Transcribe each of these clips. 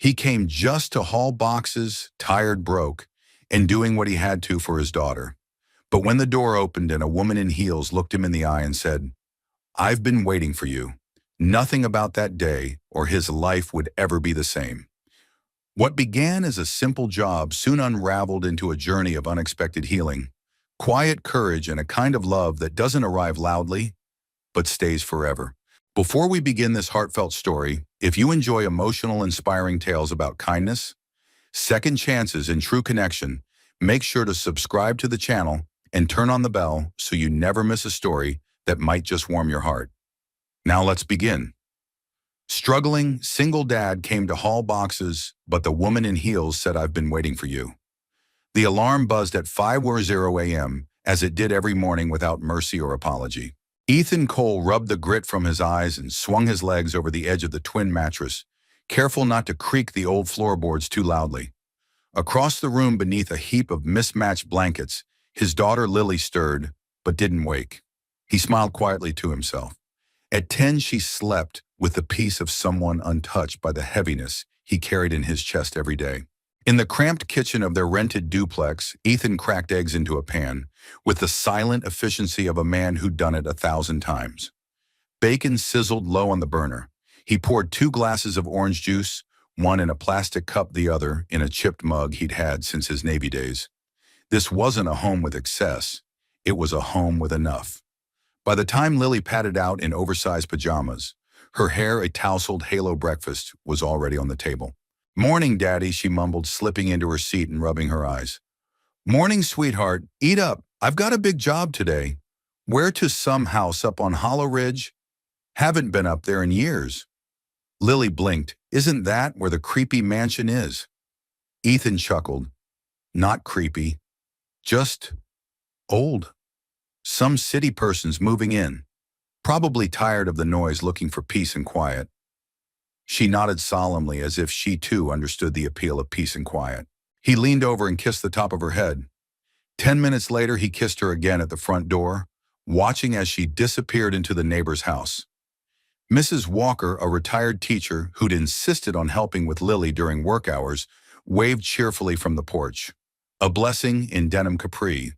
He came just to haul boxes, tired, broke, and doing what he had to for his daughter. But when the door opened and a woman in heels looked him in the eye and said, "I've been waiting for you," nothing about that day or his life would ever be the same. What began as a simple job soon unraveled into a journey of unexpected healing, quiet courage, and a kind of love that doesn't arrive loudly, but stays forever. Before we begin this heartfelt story, if you enjoy emotional, inspiring tales about kindness, second chances, and true connection, make sure to subscribe to the channel and turn on the bell so you never miss a story that might just warm your heart. Now let's begin. Struggling, single dad came to haul boxes, but the woman in heels said, "I've been waiting for you." The alarm buzzed at 5:00 a.m., as it did every morning without mercy or apology. Ethan Cole rubbed the grit from his eyes and swung his legs over the edge of the twin mattress, careful not to creak the old floorboards too loudly. Across the room, beneath a heap of mismatched blankets, his daughter Lily stirred, but didn't wake. He smiled quietly to himself. At 10, she slept with the peace of someone untouched by the heaviness he carried in his chest every day. In the cramped kitchen of their rented duplex, Ethan cracked eggs into a pan with the silent efficiency of a man who'd done it 1,000 times. Bacon sizzled low on the burner. He poured 2 glasses of orange juice, one in a plastic cup, the other in a chipped mug he'd had since his Navy days. This wasn't a home with excess. It was a home with enough. By the time Lily padded out in oversized pajamas, her hair a tousled halo breakfast was already on the table. "Morning, Daddy," she mumbled, slipping into her seat and rubbing her eyes. "Morning, sweetheart. Eat up. I've got a big job today." "Where to?" "Some house up on Hollow Ridge." "Haven't been up there in years." Lily blinked. "Isn't that where the creepy mansion is?" Ethan chuckled. "Not creepy. Just old. Some city person's moving in. Probably tired of the noise, looking for peace and quiet." She nodded solemnly, as if she too understood the appeal of peace and quiet. He leaned over and kissed the top of her head. 10 minutes later, he kissed her again at the front door, watching as she disappeared into the neighbor's house. Mrs. Walker, a retired teacher who'd insisted on helping with Lily during work hours, waved cheerfully from the porch. A blessing in denim capri.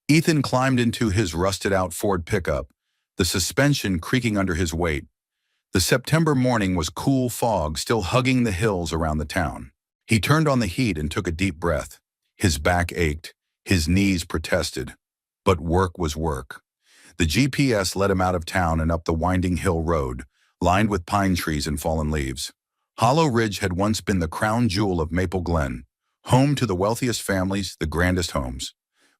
Ethan climbed into his rusted-out Ford pickup, the suspension creaking under his weight. The September morning was cool fog still hugging the hills around the town. He turned on the heat and took a deep breath. His back ached, his knees protested. But work was work. The GPS led him out of town and up the winding hill road, lined with pine trees and fallen leaves. Hollow Ridge had once been the crown jewel of Maple Glen, home to the wealthiest families, the grandest homes.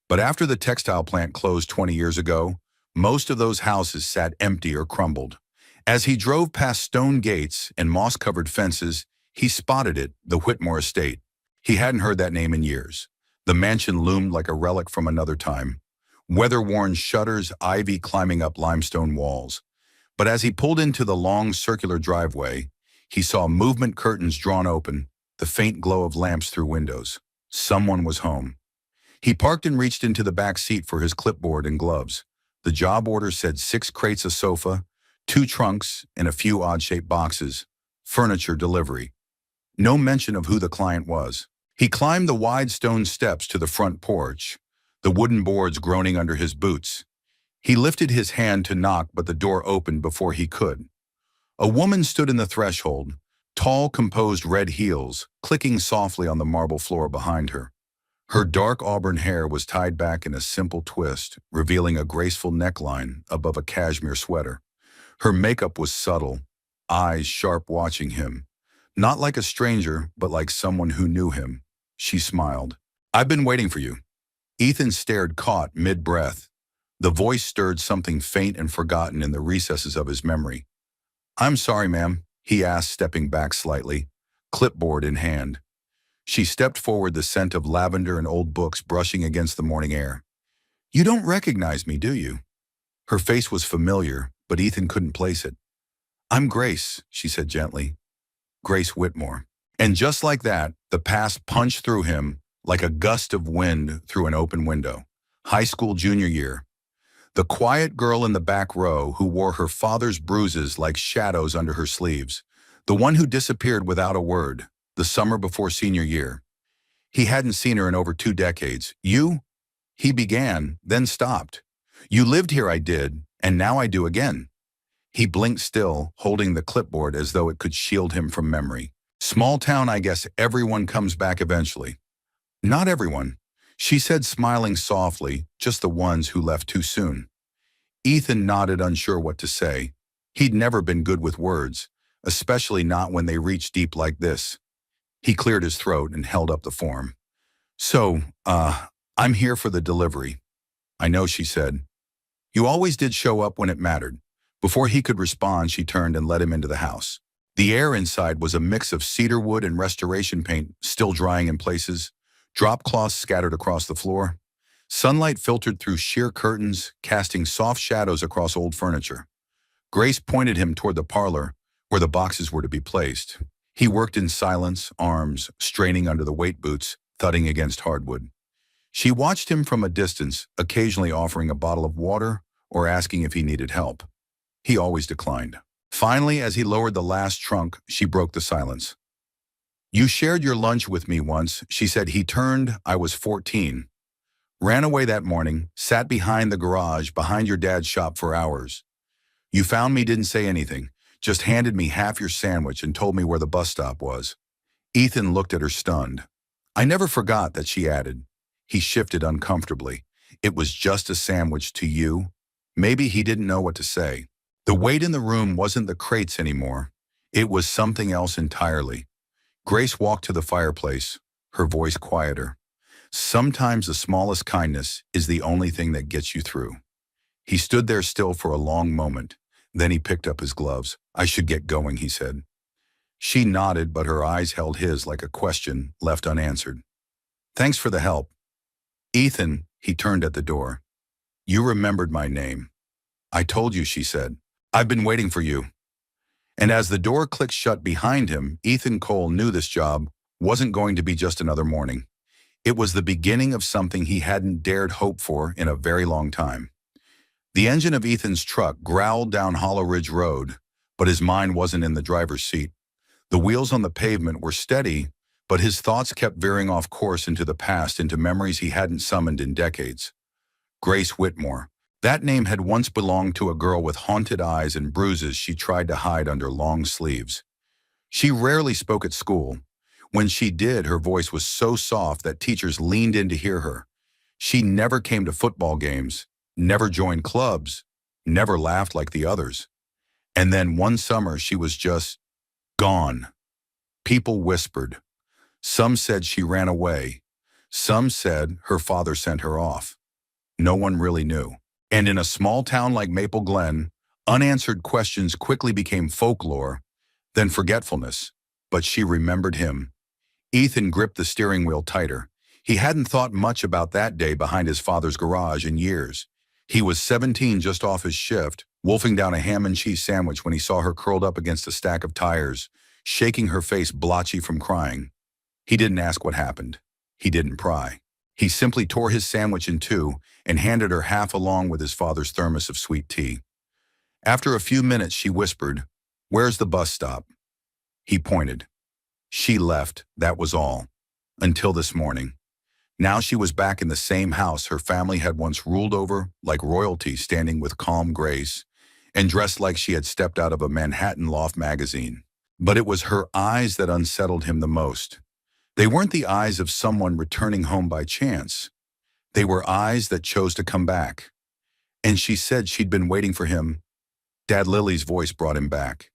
But after the textile plant closed 20 years ago, most of those houses sat empty or crumbled. As he drove past stone gates and moss-covered fences, he spotted it, the Whitmore estate. He hadn't heard that name in years. The mansion loomed like a relic from another time. Weather-worn shutters, ivy climbing up limestone walls. But as he pulled into the long circular driveway, he saw movement curtains drawn open, the faint glow of lamps through windows. Someone was home. He parked and reached into the back seat for his clipboard and gloves. The job order said 6 crates of sofa, 2 trunks, and a few odd-shaped boxes. Furniture delivery. No mention of who the client was. He climbed the wide stone steps to the front porch, the wooden boards groaning under his boots. He lifted his hand to knock, but the door opened before he could. A woman stood in the threshold, tall, composed red heels, clicking softly on the marble floor behind her. Her dark auburn hair was tied back in a simple twist, revealing a graceful neckline above a cashmere sweater. Her makeup was subtle, eyes sharp, watching him. Not like a stranger, but like someone who knew him. She smiled. "I've been waiting for you." Ethan stared, caught mid-breath. The voice stirred something faint and forgotten in the recesses of his memory. "I'm sorry, ma'am," he asked, stepping back slightly, clipboard in hand. She stepped forward, the scent of lavender and old books brushing against the morning air. "You don't recognize me, do you?" Her face was familiar, but Ethan couldn't place it. "I'm Grace," she said gently. "Grace Whitmore." And just like that, the past punched through him like a gust of wind through an open window. High school junior year. The quiet girl in the back row who wore her father's bruises like shadows under her sleeves. The one who disappeared without a word. the summer before senior year. He hadn't seen her in over 2 decades. You? He began, then stopped. You lived here, I did, and now I do again. He blinked still, holding the clipboard as though it could shield him from memory. Small town, I guess everyone comes back eventually. Not everyone, she said, smiling softly, just the ones who left too soon. Ethan nodded, unsure what to say. He'd never been good with words, especially not when they reached deep like this. He cleared his throat and held up the form. So, I'm here for the delivery. I know, she said. You always did show up when it mattered. Before he could respond, she turned and led him into the house. The air inside was a mix of cedar wood and restoration paint, still drying in places, drop cloths scattered across the floor. Sunlight filtered through sheer curtains, casting soft shadows across old furniture. Grace pointed him toward the parlor, where the boxes were to be placed. He worked in silence, arms straining under the weight boots, thudding against hardwood. She watched him from a distance, occasionally offering a bottle of water or asking if he needed help. He always declined. Finally, as he lowered the last trunk, she broke the silence. You shared your lunch with me once, she said. He turned. I was 14. Ran away that morning, sat behind the garage, behind your dad's shop for hours. You found me, didn't say anything, just handed me half your sandwich and told me where the bus stop was. Ethan looked at her stunned. I never forgot that, she added. He shifted uncomfortably. It was just a sandwich to you. Maybe he didn't know what to say. The weight in the room wasn't the crates anymore. It was something else entirely. Grace walked to the fireplace, her voice quieter. Sometimes the smallest kindness is the only thing that gets you through. He stood there still for a long moment. Then he picked up his gloves. I should get going, he said. She nodded, but her eyes held his like a question left unanswered. Thanks for the help. Ethan, he turned at the door. You remembered my name. I told you, she said. I've been waiting for you. And as the door clicked shut behind him, Ethan Cole knew this job wasn't going to be just another morning. It was the beginning of something he hadn't dared hope for in a very long time. The engine of Ethan's truck growled down Hollow Ridge Road, but his mind wasn't in the driver's seat. The wheels on the pavement were steady, but his thoughts kept veering off course into the past, into memories he hadn't summoned in decades. Grace Whitmore. That name had once belonged to a girl with haunted eyes and bruises she tried to hide under long sleeves. She rarely spoke at school. When she did, her voice was so soft that teachers leaned in to hear her. She never came to football games, never joined clubs, never laughed like the others. And then one summer she was just gone. People whispered. Some said she ran away. Some said her father sent her off. No one really knew. And in a small town like Maple Glen, unanswered questions quickly became folklore, then forgetfulness. But she remembered him. Ethan gripped the steering wheel tighter. He hadn't thought much about that day behind his father's garage in years. He was 17, just off his shift, wolfing down a ham and cheese sandwich when he saw her curled up against a stack of tires, shaking her face blotchy from crying. He didn't ask what happened. He didn't pry. He simply tore his sandwich in two and handed her half along with his father's thermos of sweet tea. After a few minutes, she whispered, "Where's the bus stop?" He pointed. She left, that was all. Until this morning. Now she was back in the same house her family had once ruled over, like royalty, standing with calm grace, and dressed like she had stepped out of a Manhattan Loft magazine. But it was her eyes that unsettled him the most. They weren't the eyes of someone returning home by chance. They were eyes that chose to come back. And she said she'd been waiting for him. Dad, Lily's voice brought him back.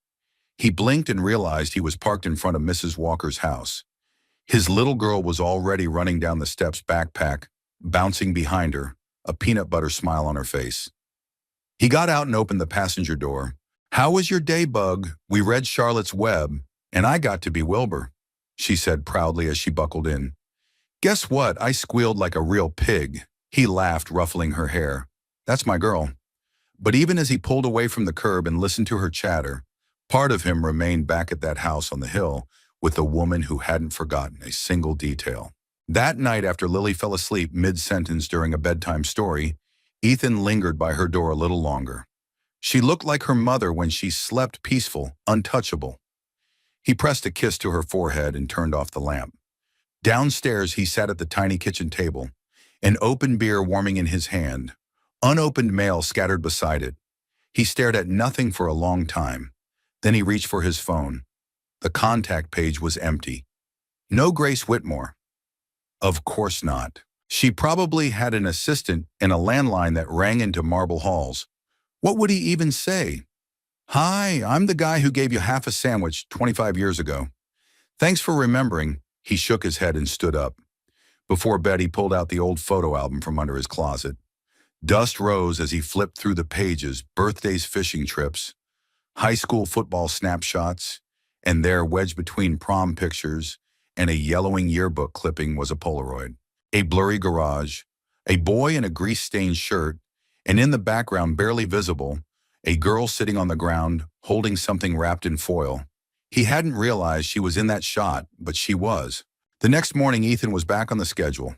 He blinked and realized he was parked in front of Mrs. Walker's house. His little girl was already running down the steps, backpack bouncing behind her, a peanut butter smile on her face. He got out and opened the passenger door. "How was your day, Bug? We read Charlotte's Web, and I got to be Wilbur," she said proudly as she buckled in. "Guess what? I squealed like a real pig." He laughed, ruffling her hair. "That's my girl." But even as he pulled away from the curb and listened to her chatter, part of him remained back at that house on the hill with the woman who hadn't forgotten a single detail. That night, after Lily fell asleep mid-sentence during a bedtime story, Ethan lingered by her door a little longer. She looked like her mother when she slept, peaceful, untouchable. He pressed a kiss to her forehead and turned off the lamp. Downstairs, he sat at the tiny kitchen table, an open beer warming in his hand, unopened mail scattered beside it. He stared at nothing for a long time. Then he reached for his phone. The contact page was empty. No Grace Whitmore. Of course not. She probably had an assistant and a landline that rang into marble halls. What would he even say? "Hi, I'm the guy who gave you half a sandwich 25 years ago. Thanks for remembering." He shook his head and stood up. Before bed, he pulled out the old photo album from under his closet. Dust rose as he flipped through the pages: birthdays, fishing trips, high school football snapshots, and there, wedged between prom pictures and a yellowing yearbook clipping, was a Polaroid. A blurry garage, a boy in a grease-stained shirt, and in the background, barely visible, a girl sitting on the ground, holding something wrapped in foil. He hadn't realized she was in that shot, but she was. The next morning, Ethan was back on the schedule.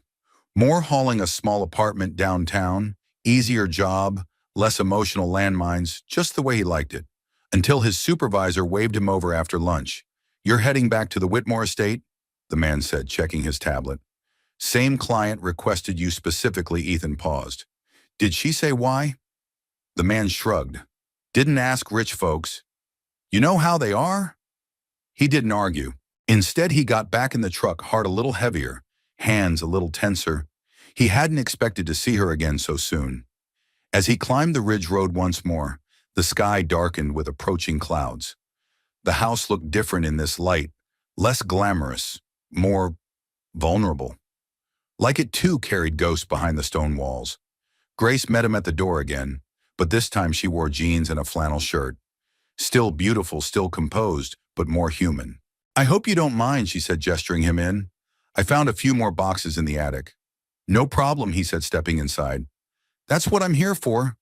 More hauling a small apartment downtown, easier job, less emotional landmines, just the way he liked it. Until his supervisor waved him over after lunch. "You're heading back to the Whitmore estate?" the man said, checking his tablet. "Same client requested you specifically." Ethan paused. "Did she say why?" The man shrugged. "Didn't ask rich folks. You know how they are?" He didn't argue. Instead, he got back in the truck, heart a little heavier, hands a little tenser. He hadn't expected to see her again so soon. As he climbed the ridge road once more, the sky darkened with approaching clouds. The house looked different in this light, less glamorous, more vulnerable. Like it too carried ghosts behind the stone walls. Grace met him at the door again, but this time she wore jeans and a flannel shirt. Still beautiful, still composed, but more human. "I hope you don't mind," she said, gesturing him in. "I found a few more boxes in the attic." "No problem," he said, stepping inside. "That's what I'm here for."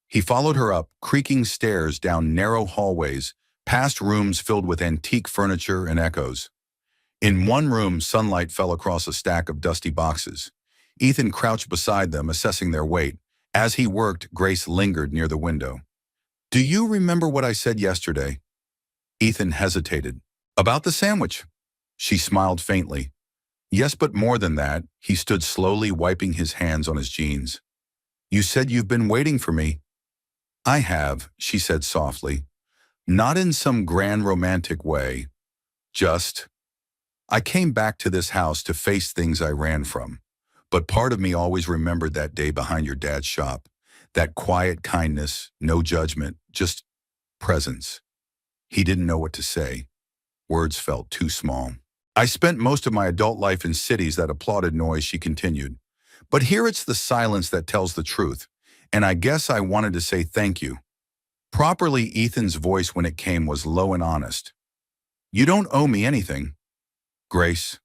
He followed her up creaking stairs, down narrow hallways, past rooms filled with antique furniture and echoes. In one room, sunlight fell across a stack of dusty boxes. Ethan crouched beside them, assessing their weight. As he worked, Grace lingered near the window. "Do you remember what I said yesterday?" Ethan hesitated. "About the sandwich." She smiled faintly. "Yes, but more than that." He stood slowly, wiping his hands on his jeans. "You said you've been waiting for me." "I have," she said softly. "Not in some grand romantic way. Just, I came back to this house to face things I ran from. But part of me always remembered that day behind your dad's shop. That quiet kindness, no judgment, just presence." He didn't know what to say. Words felt too small. "I spent most of my adult life in cities that applauded noise," she continued. "But here it's the silence that tells the truth. And I guess I wanted to say thank you." Properly, Ethan's voice when it came was low and honest. "You don't owe me anything, Grace."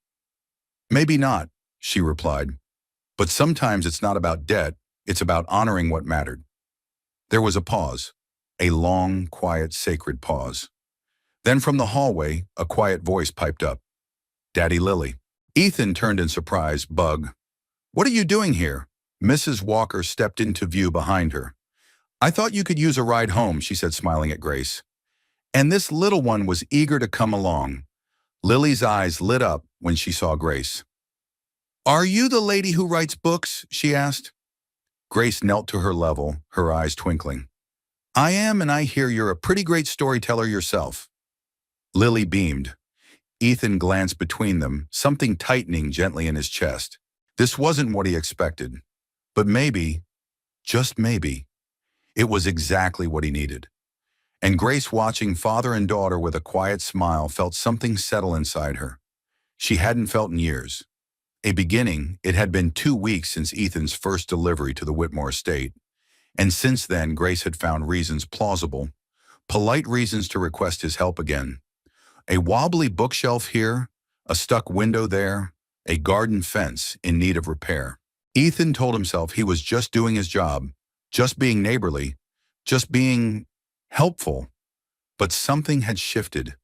"Maybe not," she replied. "But sometimes it's not about debt, it's about honoring what mattered." There was a pause, a long, quiet, sacred pause. Then from the hallway, a quiet voice piped up. "Daddy Lily." Ethan turned in surprise. "Bug, what are you doing here?" Mrs. Walker stepped into view behind her. "I thought you could use a ride home," she said, smiling at Grace. And this little one was eager to come along. Lily's eyes lit up when she saw Grace. "Are you the lady who writes books?" she asked. Grace knelt to her level, her eyes twinkling. "I am, and I hear you're a pretty great storyteller yourself." Lily beamed. Ethan glanced between them, something tightening gently in his chest. This wasn't what he expected. But maybe, just maybe, it was exactly what he needed. And Grace, watching father and daughter with a quiet smile, felt something settle inside her. She hadn't felt in years. A beginning. It had been 2 weeks since Ethan's first delivery to the Whitmore estate. And since then, Grace had found reasons plausible, polite reasons to request his help again. A wobbly bookshelf here, a stuck window there, a garden fence in need of repair. Ethan told himself he was just doing his job, just being neighborly, just being helpful. But something had shifted.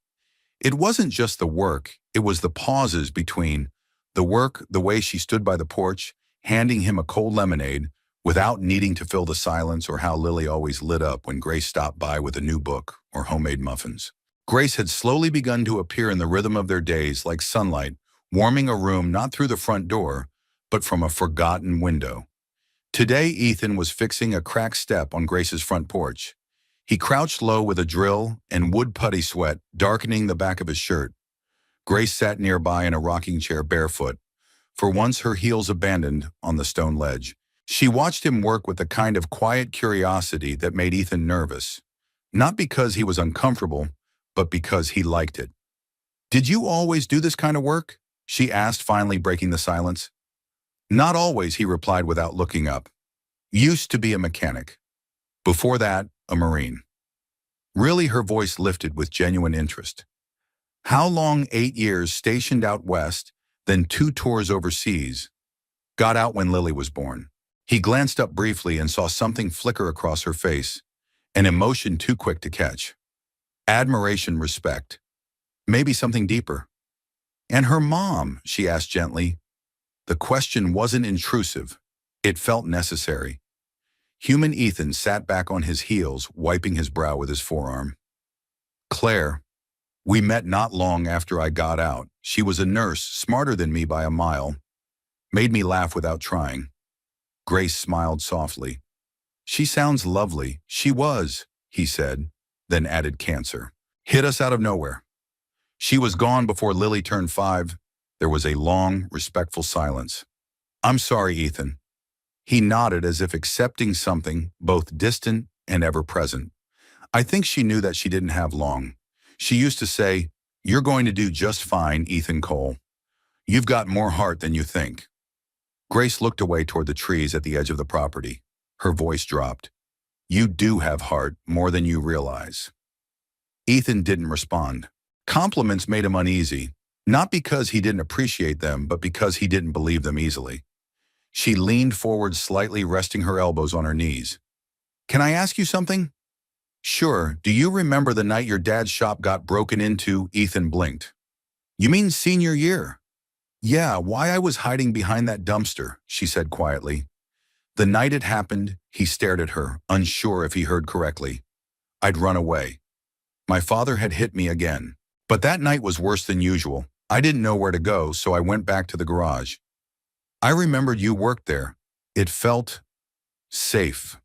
It wasn't just the work, it was the pauses between the work, the way she stood by the porch, handing him a cold lemonade, without needing to fill the silence, or how Lily always lit up when Grace stopped by with a new book or homemade muffins. Grace had slowly begun to appear in the rhythm of their days like sunlight, warming a room not through the front door, but from a forgotten window. Today, Ethan was fixing a cracked step on Grace's front porch. He crouched low with a drill and wood putty sweat darkening the back of his shirt. Grace sat nearby in a rocking chair barefoot, for once her heels abandoned on the stone ledge. She watched him work with a kind of quiet curiosity that made Ethan nervous. Not because he was uncomfortable, but because he liked it. "Did you always do this kind of work?" she asked, finally breaking the silence. "Not always," he replied without looking up. "Used to be a mechanic. Before that, a Marine." Really, her voice lifted with genuine interest. "How long?" "8 years stationed out west, then 2 tours overseas. Got out when Lily was born." He glanced up briefly and saw something flicker across her face, an emotion too quick to catch. Admiration, respect. Maybe something deeper. "And her mom?" she asked gently. The question wasn't intrusive. It felt necessary. Human Ethan sat back on his heels, wiping his brow with his forearm. "Claire. We met not long after I got out. She was a nurse, smarter than me by a mile. Made me laugh without trying." Grace smiled softly. "She sounds lovely." "She was," he said, then added, "cancer. Hit us out of nowhere. She was gone before Lily turned 5. There was a long, respectful silence. "I'm sorry, Ethan." He nodded as if accepting something, both distant and ever-present. "I think she knew that she didn't have long. She used to say, 'You're going to do just fine, Ethan Cole. You've got more heart than you think.'" Grace looked away toward the trees at the edge of the property. Her voice dropped. "You do have heart, more than you realize." Ethan didn't respond. Compliments made him uneasy, not because he didn't appreciate them, but because he didn't believe them easily. She leaned forward slightly, resting her elbows on her knees. "Can I ask you something?" "Sure. Do you remember the night your dad's shop got broken into?" Ethan blinked. "You mean senior year?" "Yeah, why I was hiding behind that dumpster," she said quietly. The night it happened, he stared at her, unsure if he heard correctly. "I'd run away. My father had hit me again. But that night was worse than usual. I didn't know where to go, so I went back to the garage. I remembered you worked there. It felt safe."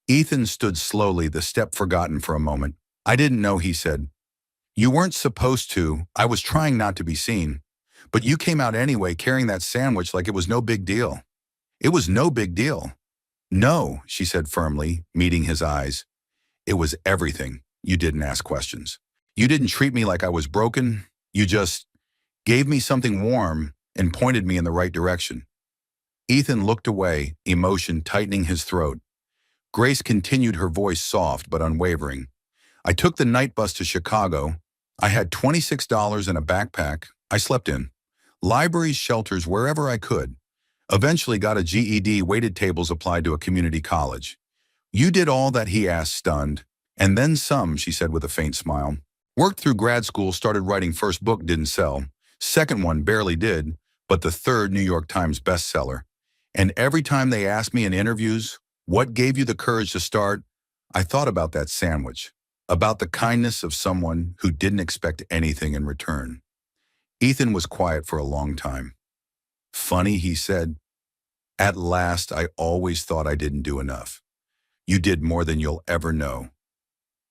Ethan stood slowly, the step forgotten for a moment. "I didn't know," he said. "You weren't supposed to. I was trying not to be seen. But you came out anyway, carrying that sandwich like it was no big deal." "It was no big deal." "No," she said firmly, meeting his eyes. "It was everything. You didn't ask questions. You didn't treat me like I was broken. You just gave me something warm and pointed me in the right direction." Ethan looked away, emotion tightening his throat. Grace continued, her voice soft but unwavering. "I took the night bus to Chicago. I had $26 in a backpack. I slept in libraries, shelters, wherever I could. Eventually got a GED, waited tables, applied to a community college." "You did all that?" he asked, stunned. "And then some," she said with a faint smile. "Worked through grad school, started writing, first book didn't sell. Second one barely did, but the third New York Times bestseller. And every time they asked me in interviews, 'What gave you the courage to start?' I thought about that sandwich, about the kindness of someone who didn't expect anything in return." Ethan was quiet for a long time. "Funny," he said. "At last, I always thought I didn't do enough. You did more than you'll ever know."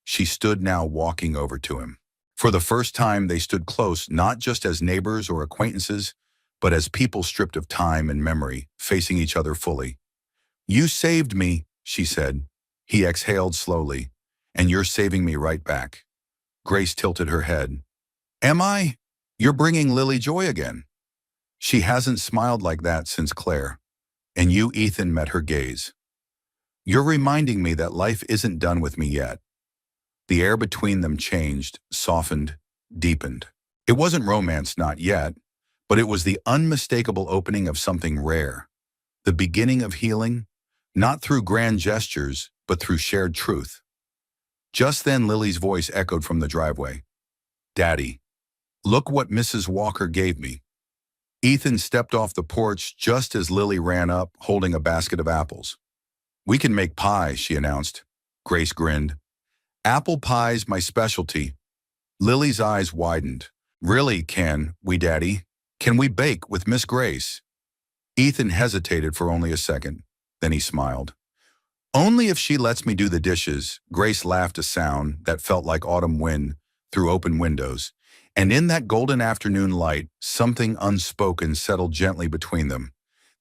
She stood now, walking over to him. For the first time, they stood close, not just as neighbors or acquaintances, but as people stripped of time and memory, facing each other fully. "You saved me," she said. He exhaled slowly. "And you're saving me right back." Grace tilted her head. "Am I? You're bringing Lily joy again." She hasn't smiled like that since Claire. And you, Ethan, met her gaze. "You're reminding me that life isn't done with me yet." The air between them changed, softened, deepened. It wasn't romance, not yet, but it was the unmistakable opening of something rare. The beginning of healing, not through grand gestures, but through shared truth. Just then, Lily's voice echoed from the driveway. "Daddy, look what Mrs. Walker gave me." Ethan stepped off the porch just as Lily ran up, holding a basket of apples. "We can make pie," she announced. Grace grinned. "Apple pie's my specialty." Lily's eyes widened. Really, can we, Daddy? Can we bake with Miss Grace? Ethan hesitated for only a second. Then he smiled. Only if she lets me do the dishes. Grace laughed, a sound that felt like autumn wind through open windows. And in that golden afternoon light, something unspoken settled gently between them.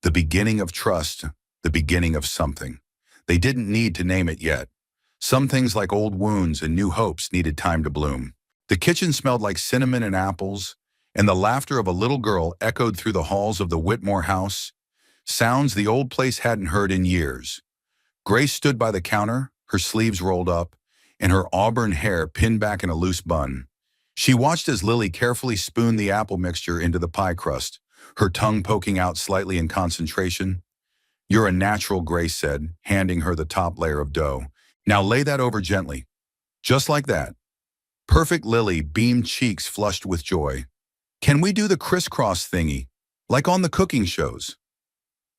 The beginning of trust, the beginning of something. They didn't need to name it yet. Some things like old wounds and new hopes needed time to bloom. The kitchen smelled like cinnamon and apples, and the laughter of a little girl echoed through the halls of the Whitmore house, sounds the old place hadn't heard in years. Grace stood by the counter, her sleeves rolled up, and her auburn hair pinned back in a loose bun. She watched as Lily carefully spooned the apple mixture into the pie crust, her tongue poking out slightly in concentration. You're a natural, Grace said, handing her the top layer of dough. Now lay that over gently. Just like that. Perfect. Lily beamed, cheeks flushed with joy. Can we do the crisscross thingy, like on the cooking shows?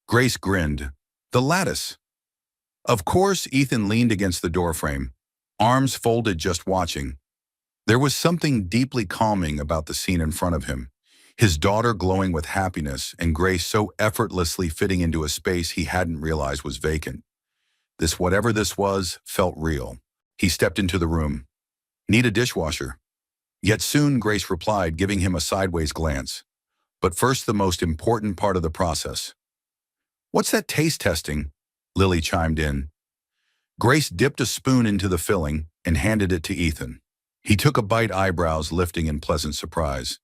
Grace grinned. The lattice. Of course. Ethan leaned against the doorframe, arms folded, just watching. There was something deeply calming about the scene in front of him. His daughter glowing with happiness, and Grace so effortlessly fitting into a space he hadn't realized was vacant. This, whatever this was, felt real. He stepped into the room. Need a dishwasher? Yet soon, Grace replied, giving him a sideways glance. But first, the most important part of the process. What's that taste testing? Lily chimed in. Grace dipped a spoon into the filling and handed it to Ethan. He took a bite, eyebrows lifting in pleasant surprise.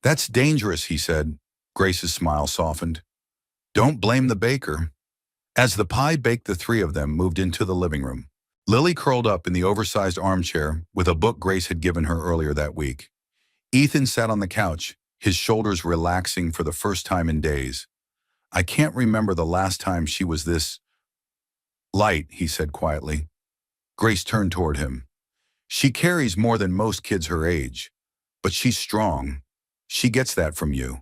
That's dangerous, he said. Grace's smile softened. Don't blame the baker. As the pie baked, the three of them moved into the living room. Lily curled up in the oversized armchair with a book Grace had given her earlier that week. Ethan sat on the couch, his shoulders relaxing for the first time in days. I can't remember the last time she was this light, he said quietly. Grace turned toward him. She carries more than most kids her age, but she's strong. She gets that from you.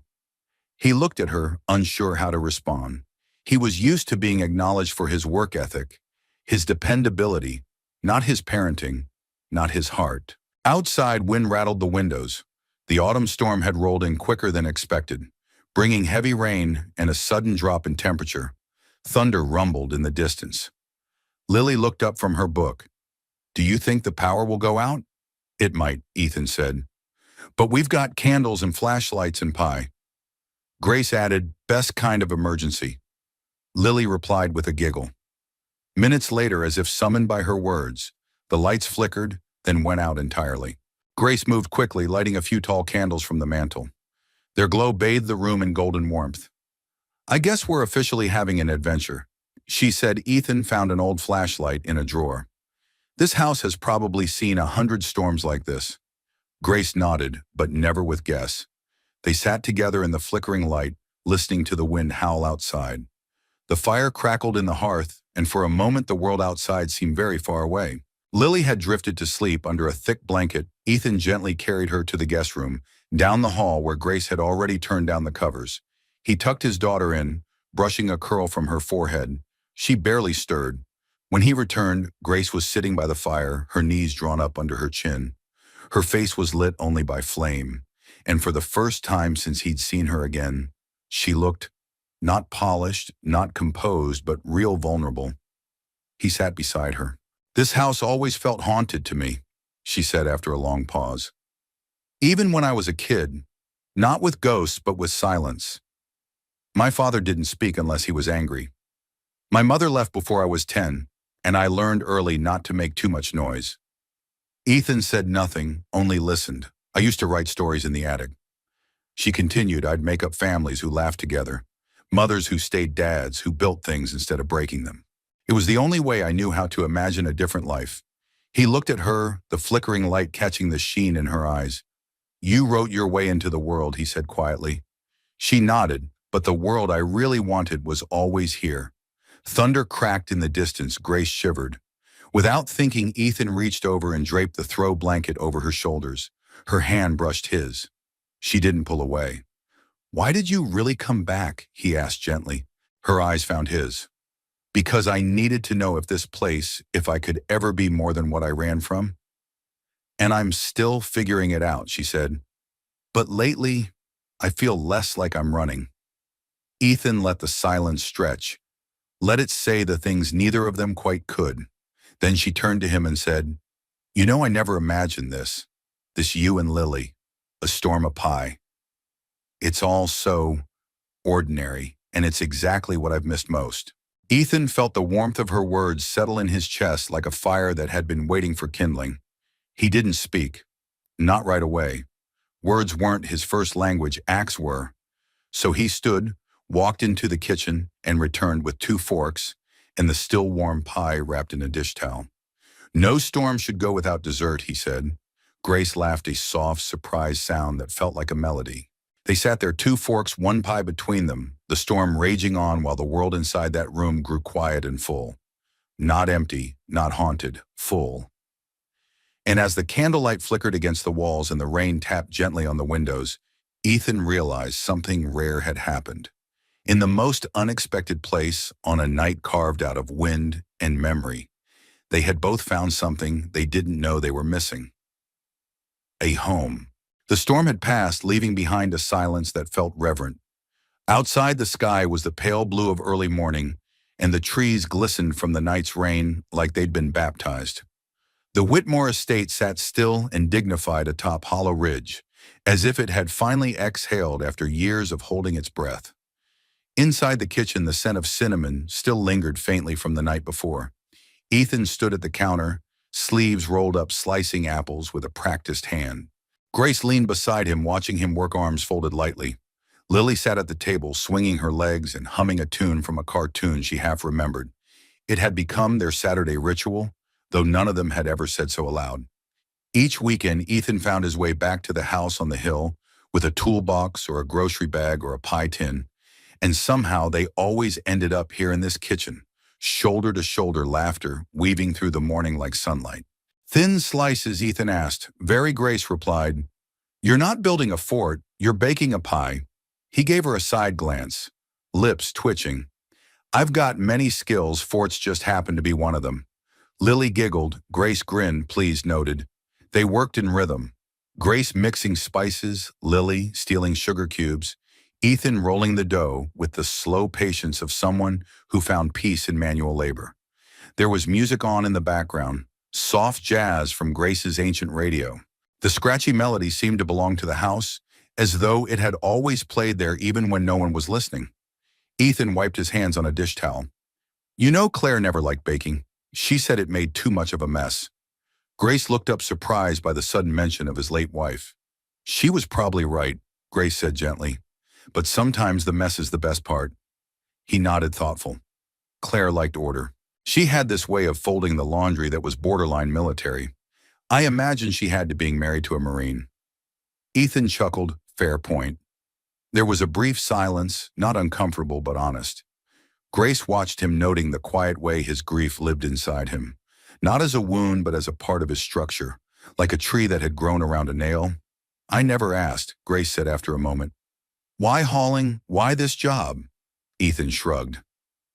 He looked at her, unsure how to respond. He was used to being acknowledged for his work ethic, his dependability, not his parenting, not his heart. Outside, wind rattled the windows. The autumn storm had rolled in quicker than expected, bringing heavy rain and a sudden drop in temperature. Thunder rumbled in the distance. Lily looked up from her book. Do you think the power will go out? It might, Ethan said. But we've got candles and flashlights and pie. Grace added, best kind of emergency. Lily replied with a giggle. Minutes later, as if summoned by her words, the lights flickered, then went out entirely. Grace moved quickly, lighting a few tall candles from the mantel. Their glow bathed the room in golden warmth. I guess we're officially having an adventure, she said. Ethan found an old flashlight in a drawer. This house has probably seen 100 storms like this. Grace nodded, but never with guess. They sat together in the flickering light, listening to the wind howl outside. The fire crackled in the hearth, and for a moment the world outside seemed very far away. Lily had drifted to sleep under a thick blanket. Ethan gently carried her to the guest room, down the hall where Grace had already turned down the covers. He tucked his daughter in, brushing a curl from her forehead. She barely stirred. When he returned, Grace was sitting by the fire, her knees drawn up under her chin. Her face was lit only by flame, and for the first time since he'd seen her again, she looked not polished, not composed, but real vulnerable. He sat beside her. This house always felt haunted to me, she said after a long pause. Even when I was a kid, not with ghosts, but with silence. My father didn't speak unless he was angry. My mother left before I was 10, and I learned early not to make too much noise. Ethan said nothing, only listened. I used to write stories in the attic. She continued, I'd make up families who laughed together, mothers who stayed dads, who built things instead of breaking them. It was the only way I knew how to imagine a different life. He looked at her, the flickering light catching the sheen in her eyes. You wrote your way into the world, he said quietly. She nodded, but the world I really wanted was always here. Thunder cracked in the distance. Grace shivered. Without thinking, Ethan reached over and draped the throw blanket over her shoulders. Her hand brushed his. She didn't pull away. Why did you really come back? He asked gently. Her eyes found his. Because I needed to know if this place, if I could ever be more than what I ran from. And I'm still figuring it out, she said. But lately, I feel less like I'm running. Ethan let the silence stretch. Let it say the things neither of them quite could. Then she turned to him and said, "You know, I never imagined this. This you and Lily. A storm of pie. It's all so ordinary, and it's exactly what I've missed most." Ethan felt the warmth of her words settle in his chest like a fire that had been waiting for kindling. He didn't speak. Not right away. Words weren't his first language, acts were. So he stood, walked into the kitchen, and returned with 2 forks and the still warm pie wrapped in a dish towel. "No storm should go without dessert," he said. Grace laughed, a soft, surprised sound that felt like a melody. They sat there, 2 forks, 1 pie between them, the storm raging on while the world inside that room grew quiet and full. Not empty, not haunted, full. And as the candlelight flickered against the walls and the rain tapped gently on the windows, Ethan realized something rare had happened. In the most unexpected place, on a night carved out of wind and memory, they had both found something they didn't know they were missing. A home. The storm had passed, leaving behind a silence that felt reverent. Outside, the sky was the pale blue of early morning, and the trees glistened from the night's rain like they'd been baptized. The Whitmore estate sat still and dignified atop Hollow Ridge, as if it had finally exhaled after years of holding its breath. Inside the kitchen, the scent of cinnamon still lingered faintly from the night before. Ethan stood at the counter, sleeves rolled up, slicing apples with a practiced hand. Grace leaned beside him, watching him work, arms folded lightly. Lily sat at the table, swinging her legs and humming a tune from a cartoon she half remembered. It had become their Saturday ritual, though none of them had ever said so aloud. Each weekend, Ethan found his way back to the house on the hill with a toolbox or a grocery bag or a pie tin, and somehow they always ended up here in this kitchen, shoulder to shoulder, laughter weaving through the morning like sunlight. "Thin slices?" Ethan asked. Very Grace replied, "You're not building a fort, you're baking a pie." He gave her a side glance, lips twitching. "I've got many skills, forts just happen to be one of them." Lily giggled, Grace grinned, pleased, noted. They worked in rhythm. Grace mixing spices, Lily stealing sugar cubes, Ethan rolling the dough with the slow patience of someone who found peace in manual labor. There was music on in the background, soft jazz from Grace's ancient radio. The scratchy melody seemed to belong to the house, as though it had always played there even when no one was listening. Ethan wiped his hands on a dish towel. "You know, Claire never liked baking. She said it made too much of a mess." Grace looked up, surprised by the sudden mention of his late wife. "She was probably right," Grace said gently. "But sometimes the mess is the best part." He nodded, thoughtful. Claire liked order. She had this way of folding the laundry that was borderline military. I imagine she had to being married to a Marine. Ethan chuckled, fair point. There was a brief silence, not uncomfortable but honest. Grace watched him, noting the quiet way his grief lived inside him. Not as a wound, but as a part of his structure, like a tree that had grown around a nail. "I never asked," Grace said after a moment. "Why hauling? Why this job?" Ethan shrugged.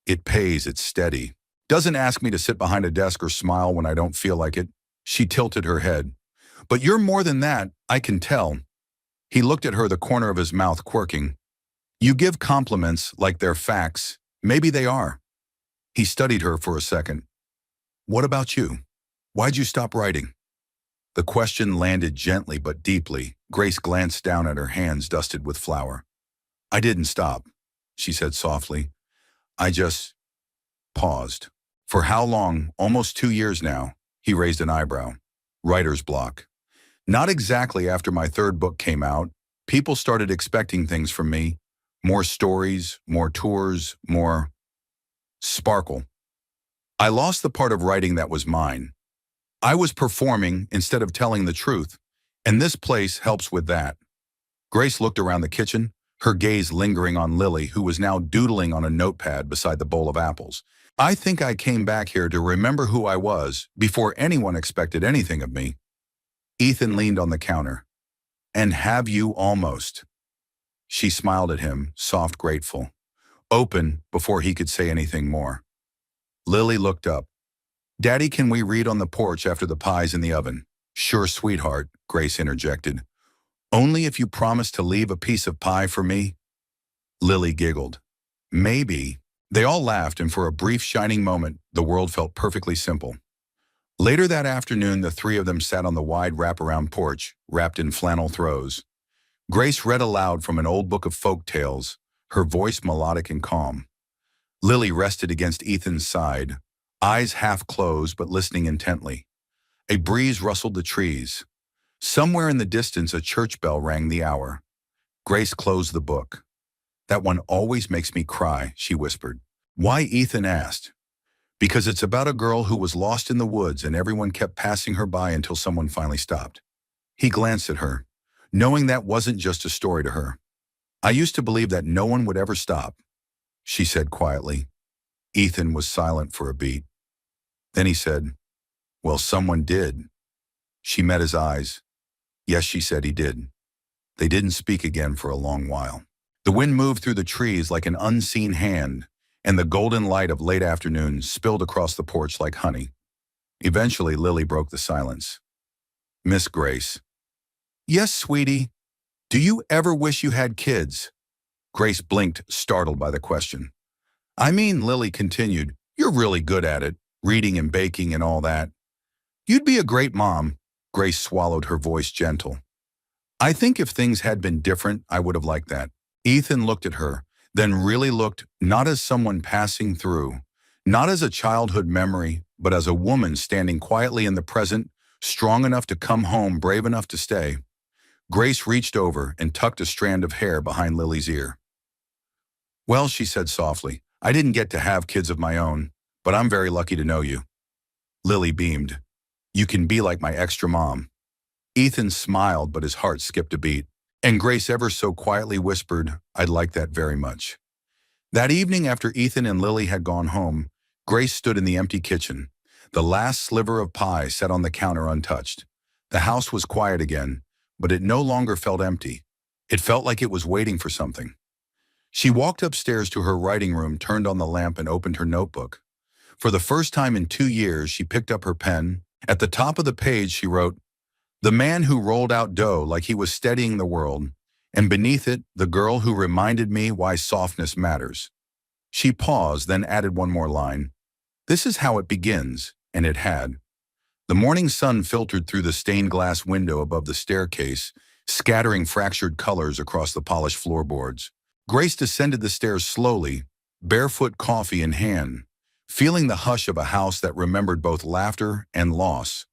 "It pays, it's steady. Doesn't ask me to sit behind a desk or smile when I don't feel like it." She tilted her head. "But you're more than that, I can tell." He looked at her, the corner of his mouth quirking. "You give compliments like they're facts. Maybe they are." He studied her for a second. "What about you? Why'd you stop writing?" The question landed gently but deeply. Grace glanced down at her hands dusted with flour. "I didn't stop," she said softly. "I just paused." "For how long? Almost 2 years now." He raised an eyebrow. "Writer's block." "Not exactly. After my 3rd book came out, people started expecting things from me. More stories, more tours, more sparkle. I lost the part of writing that was mine. I was performing instead of telling the truth, and this place helps with that." Grace looked around the kitchen, her gaze lingering on Lily, who was now doodling on a notepad beside the bowl of apples. "I think I came back here to remember who I was before anyone expected anything of me." Ethan leaned on the counter. "And have you almost?" She smiled at him, soft, grateful. Open before he could say anything more. Lily looked up. "Daddy, can we read on the porch after the pie's in the oven?" Sure, sweetheart, Grace interjected. Only if you promise to leave a piece of pie for me? Lily giggled. Maybe. They all laughed, and for a brief shining moment, the world felt perfectly simple. Later that afternoon, the three of them sat on the wide wraparound porch, wrapped in flannel throws. Grace read aloud from an old book of folk tales, her voice melodic and calm. Lily rested against Ethan's side, eyes half closed but listening intently. A breeze rustled the trees. Somewhere in the distance, a church bell rang the hour. Grace closed the book. That one always makes me cry, she whispered. Why? Ethan asked. Because it's about a girl who was lost in the woods and everyone kept passing her by until someone finally stopped. He glanced at her, knowing that wasn't just a story to her. I used to believe that no one would ever stop, she said quietly. Ethan was silent for a beat. Then he said, well, someone did. She met his eyes. Yes, she said, he did. They didn't speak again for a long while. The wind moved through the trees like an unseen hand, and the golden light of late afternoon spilled across the porch like honey. Eventually, Lily broke the silence. Miss Grace. Yes, sweetie. Do you ever wish you had kids? Grace blinked, startled by the question. I mean, Lily continued, you're really good at it, reading and baking and all that. You'd be a great mom. Grace swallowed, her voice gentle. I think if things had been different, I would have liked that. Ethan looked at her, then really looked, not as someone passing through, not as a childhood memory, but as a woman standing quietly in the present, strong enough to come home, brave enough to stay. Grace reached over and tucked a strand of hair behind Lily's ear. Well, she said softly, I didn't get to have kids of my own, but I'm very lucky to know you. Lily beamed. You can be like my extra mom. Ethan smiled, but his heart skipped a beat. And Grace ever so quietly whispered, I'd like that very much. That evening, after Ethan and Lily had gone home, Grace stood in the empty kitchen, the last sliver of pie set on the counter untouched. The house was quiet again, but it no longer felt empty. It felt like it was waiting for something. She walked upstairs to her writing room, turned on the lamp, and opened her notebook. For the first time in 2 years, she picked up her pen. At the top of the page, she wrote, The man who rolled out dough like he was steadying the world, and beneath it, the girl who reminded me why softness matters. She paused, then added one more line. This is how it begins, and it had. The morning sun filtered through the stained glass window above the staircase, scattering fractured colors across the polished floorboards. Grace descended the stairs slowly, barefoot, coffee in hand, feeling the hush of a house that remembered both laughter and loss.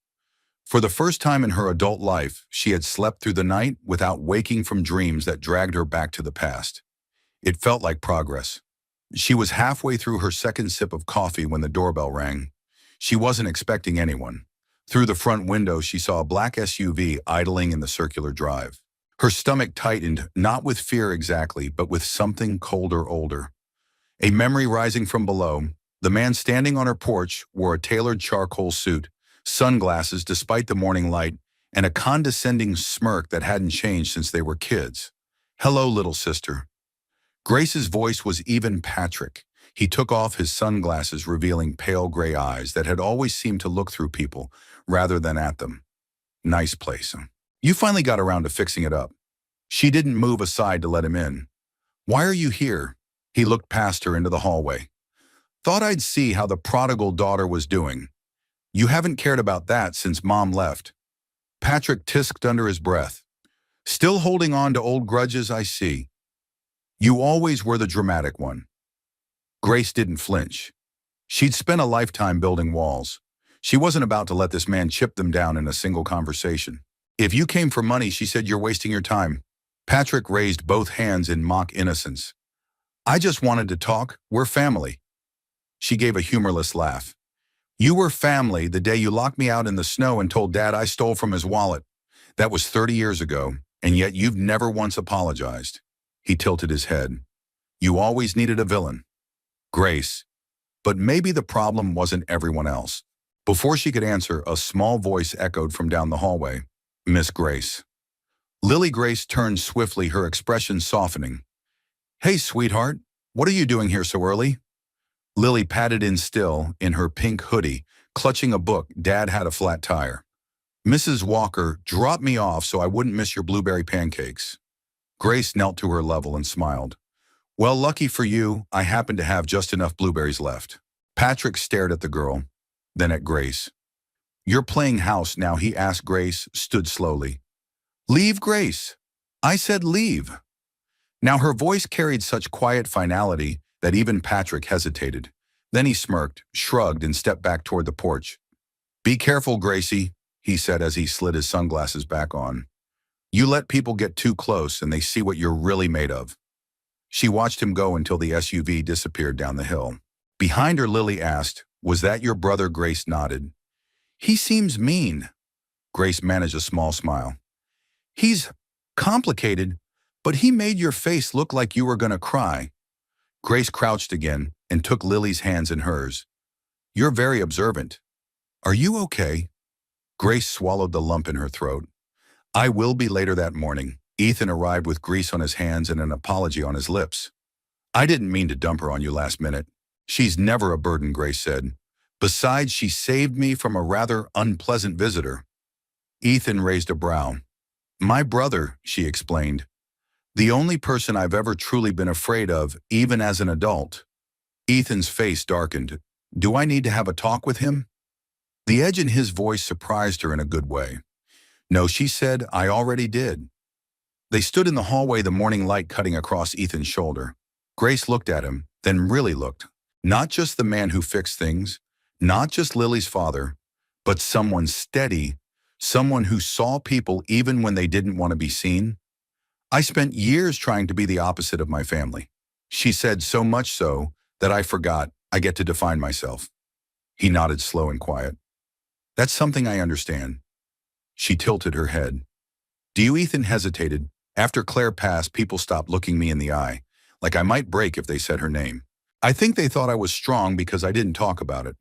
For the first time in her adult life, she had slept through the night without waking from dreams that dragged her back to the past. It felt like progress. She was halfway through her second sip of coffee when the doorbell rang. She wasn't expecting anyone. Through the front window, she saw a black SUV idling in the circular drive. Her stomach tightened, not with fear exactly, but with something colder, older. A memory rising from below, the man standing on her porch wore a tailored charcoal suit, sunglasses despite the morning light, and a condescending smirk that hadn't changed since they were kids. Hello, little sister. Grace's voice was even Patrick. He took off his sunglasses, revealing pale gray eyes that had always seemed to look through people rather than at them. Nice place. You finally got around to fixing it up. She didn't move aside to let him in. Why are you here? He looked past her into the hallway. Thought I'd see how the prodigal daughter was doing. You haven't cared about that since Mom left. Patrick tisked under his breath. Still holding on to old grudges, I see. You always were the dramatic one. Grace didn't flinch. She'd spent a lifetime building walls. She wasn't about to let this man chip them down in a single conversation. If you came for money, she said, you're wasting your time. Patrick raised both hands in mock innocence. I just wanted to talk. We're family. She gave a humorless laugh. You were family the day you locked me out in the snow and told Dad I stole from his wallet. That was 30 years ago, and yet you've never once apologized. He tilted his head. You always needed a villain. Grace. But maybe the problem wasn't everyone else. Before she could answer, a small voice echoed from down the hallway. Miss Grace. Lily Grace turned swiftly, her expression softening. Hey, sweetheart, what are you doing here so early? Lily patted in still, in her pink hoodie, clutching a book. Dad had a flat tire. Mrs. Walker, drop me off so I wouldn't miss your blueberry pancakes. Grace knelt to her level and smiled. Well, lucky for you, I happen to have just enough blueberries left. Patrick stared at the girl, then at Grace. You're playing house now, he asked. Grace stood slowly. Leave, Grace. I said leave. Now her voice carried such quiet finality that even Patrick hesitated. Then he smirked, shrugged, and stepped back toward the porch. Be careful, Gracie, he said as he slid his sunglasses back on. You let people get too close and they see what you're really made of. She watched him go until the SUV disappeared down the hill. Behind her, Lily asked, Was that your brother? Grace nodded. He seems mean. Grace managed a small smile. He's complicated, but he made your face look like you were going to cry. Grace crouched again and took Lily's hands in hers. You're very observant. Are you okay? Grace swallowed the lump in her throat. I will be later that morning. Ethan arrived with grease on his hands and an apology on his lips. I didn't mean to dump her on you last minute. She's never a burden, Grace said. Besides, she saved me from a rather unpleasant visitor. Ethan raised a brow. My brother, she explained. The only person I've ever truly been afraid of, even as an adult. Ethan's face darkened. Do I need to have a talk with him? The edge in his voice surprised her in a good way. No, she said, I already did. They stood in the hallway, the morning light cutting across Ethan's shoulder. Grace looked at him, then really looked. Not just the man who fixed things, not just Lily's father, but someone steady, someone who saw people even when they didn't want to be seen. I spent years trying to be the opposite of my family. She said, so much so that I forgot I get to define myself. He nodded, slow and quiet. That's something I understand. She tilted her head. Do you? Ethan hesitated. After Claire passed, people stopped looking me in the eye, like I might break if they said her name. I think they thought I was strong because I didn't talk about it.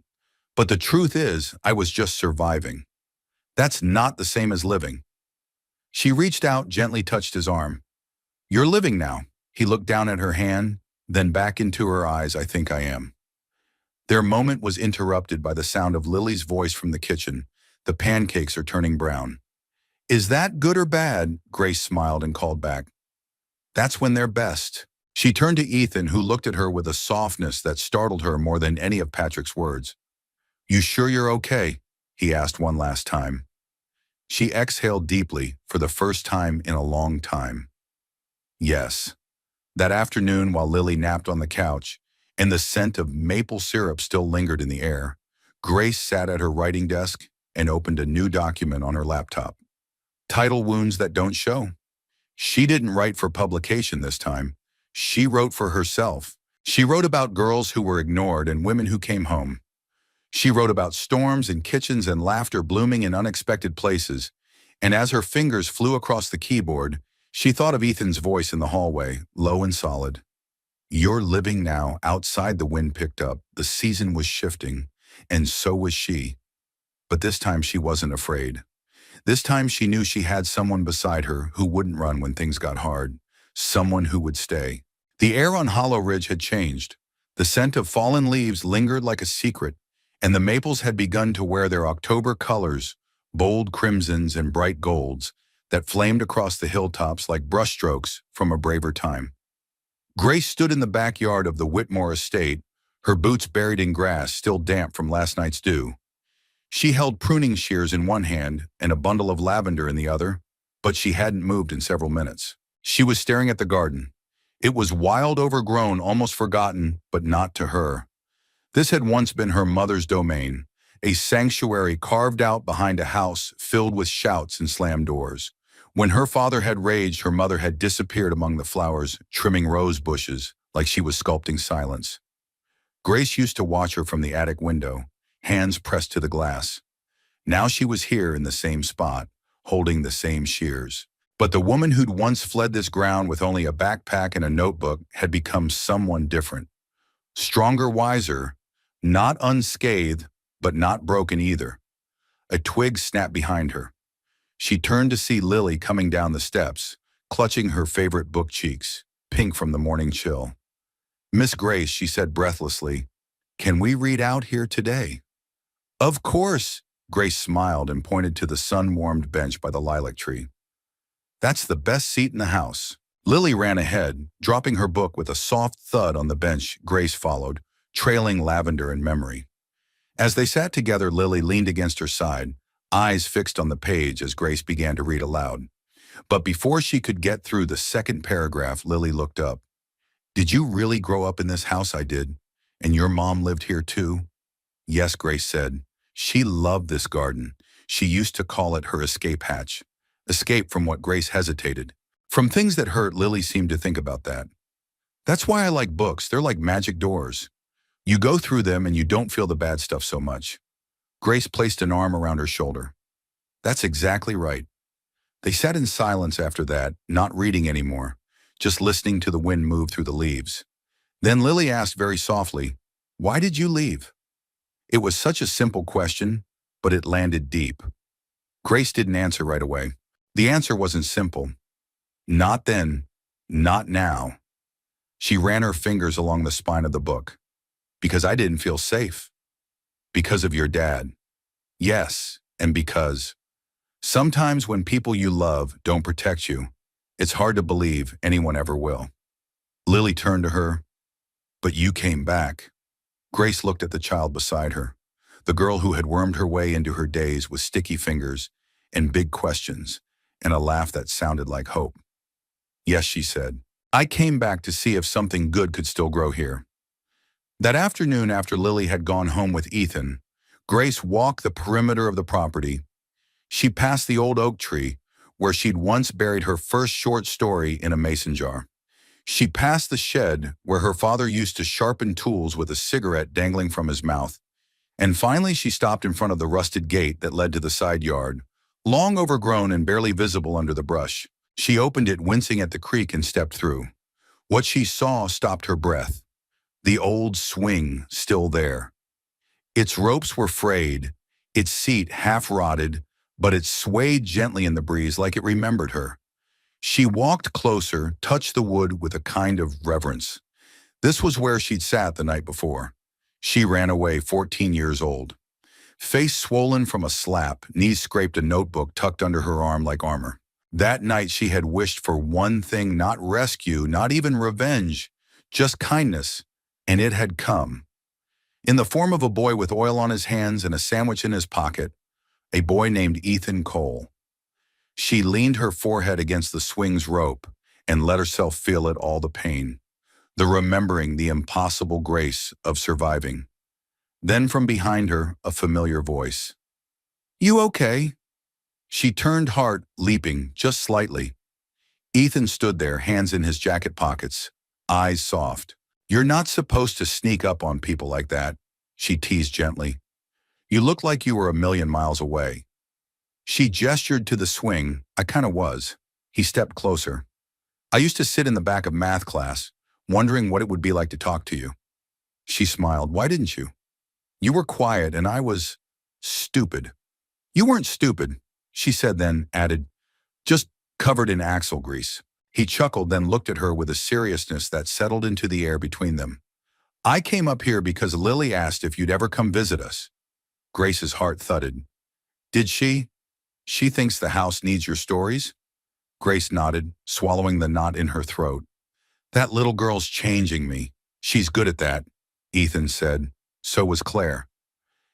But the truth is, I was just surviving. That's not the same as living. She reached out, gently touched his arm. You're living now. He looked down at her hand, then back into her eyes. I think I am. Their moment was interrupted by the sound of Lily's voice from the kitchen. The pancakes are turning brown. Is that good or bad? Grace smiled and called back. That's when they're best. She turned to Ethan, who looked at her with a softness that startled her more than any of Patrick's words. You sure you're okay? He asked one last time. She exhaled deeply for the first time in a long time. Yes. That afternoon, while Lily napped on the couch, and the scent of maple syrup still lingered in the air, Grace sat at her writing desk and opened a new document on her laptop. Title: Wounds That Don't Show. She didn't write for publication this time. She wrote for herself. She wrote about girls who were ignored and women who came home. She wrote about storms in kitchens and laughter blooming in unexpected places. And as her fingers flew across the keyboard, she thought of Ethan's voice in the hallway, low and solid. You're living now. Outside, the wind picked up. The season was shifting, and so was she. But this time she wasn't afraid. This time she knew she had someone beside her who wouldn't run when things got hard, someone who would stay. The air on Hollow Ridge had changed. The scent of fallen leaves lingered like a secret, and the maples had begun to wear their October colors, bold crimsons and bright golds, that flamed across the hilltops like brushstrokes from a braver time. Grace stood in the backyard of the Whitmore estate, her boots buried in grass still damp from last night's dew. She held pruning shears in one hand and a bundle of lavender in the other, but she hadn't moved in several minutes. She was staring at the garden. It was wild, overgrown, almost forgotten, but not to her. This had once been her mother's domain, a sanctuary carved out behind a house filled with shouts and slammed doors. When her father had raged, her mother had disappeared among the flowers, trimming rose bushes like she was sculpting silence. Grace used to watch her from the attic window, hands pressed to the glass. Now she was here in the same spot, holding the same shears. But the woman who'd once fled this ground with only a backpack and a notebook had become someone different. Stronger, wiser, not unscathed, but not broken either. A twig snapped behind her. She turned to see Lily coming down the steps, clutching her favorite book cheeks, pink from the morning chill. Miss Grace, she said breathlessly, can we read out here today? Of course, Grace smiled and pointed to the sun-warmed bench by the lilac tree. That's the best seat in the house. Lily ran ahead, dropping her book with a soft thud on the bench. Grace followed, trailing lavender in memory. As they sat together, Lily leaned against her side, eyes fixed on the page as Grace began to read aloud. But before she could get through the second paragraph, Lily looked up. "Did you really grow up in this house?" "I did. And your mom lived here too?" "Yes," Grace said. She loved this garden. She used to call it her escape hatch. Escape from what? Grace hesitated. From things that hurt. Lily seemed to think about that. "That's why I like books. They're like magic doors. You go through them and you don't feel the bad stuff so much." Grace placed an arm around her shoulder. "That's exactly right." They sat in silence after that, not reading anymore, just listening to the wind move through the leaves. Then Lily asked very softly, "Why did you leave?" It was such a simple question, but it landed deep. Grace didn't answer right away. The answer wasn't simple. Not then, not now. She ran her fingers along the spine of the book. "Because I didn't feel safe. Because of your dad. Yes, and because sometimes when people you love don't protect you, it's hard to believe anyone ever will." Lily turned to her. "But you came back." Grace looked at the child beside her, the girl who had wormed her way into her days with sticky fingers and big questions, and a laugh that sounded like hope. "Yes," she said. "I came back to see if something good could still grow here." That afternoon, after Lily had gone home with Ethan, Grace walked the perimeter of the property. She passed the old oak tree, where she'd once buried her first short story in a mason jar. She passed the shed, where her father used to sharpen tools with a cigarette dangling from his mouth. And finally, she stopped in front of the rusted gate that led to the side yard, long overgrown and barely visible under the brush. She opened it, wincing at the creak, and stepped through. What she saw stopped her breath. The old swing still there. Its ropes were frayed, its seat half-rotted, but it swayed gently in the breeze like it remembered her. She walked closer, touched the wood with a kind of reverence. This was where she'd sat the night before. She ran away, 14 years old. Face swollen from a slap, knees scraped, a notebook tucked under her arm like armor. That night she had wished for one thing, not rescue, not even revenge, just kindness, and it had come. In the form of a boy with oil on his hands and a sandwich in his pocket, a boy named Ethan Cole. She leaned her forehead against the swing's rope and let herself feel it, all the pain, the remembering, the impossible grace of surviving. Then from behind her, a familiar voice. "You okay?" She turned, heart leaping just slightly. Ethan stood there, hands in his jacket pockets, eyes soft. "You're not supposed to sneak up on people like that," she teased gently. "You look like you were a million miles away." She gestured to the swing. "I kinda was." He stepped closer. "I used to sit in the back of math class, wondering what it would be like to talk to you." She smiled. "Why didn't you?" "You were quiet and I was stupid." "You weren't stupid," she said, then added, "just covered in axle grease." He chuckled, then looked at her with a seriousness that settled into the air between them. "I came up here because Lily asked if you'd ever come visit us." Grace's heart thudded. "Did she? She thinks the house needs your stories?" Grace nodded, swallowing the knot in her throat. "That little girl's changing me. She's good at that," Ethan said. So was Claire.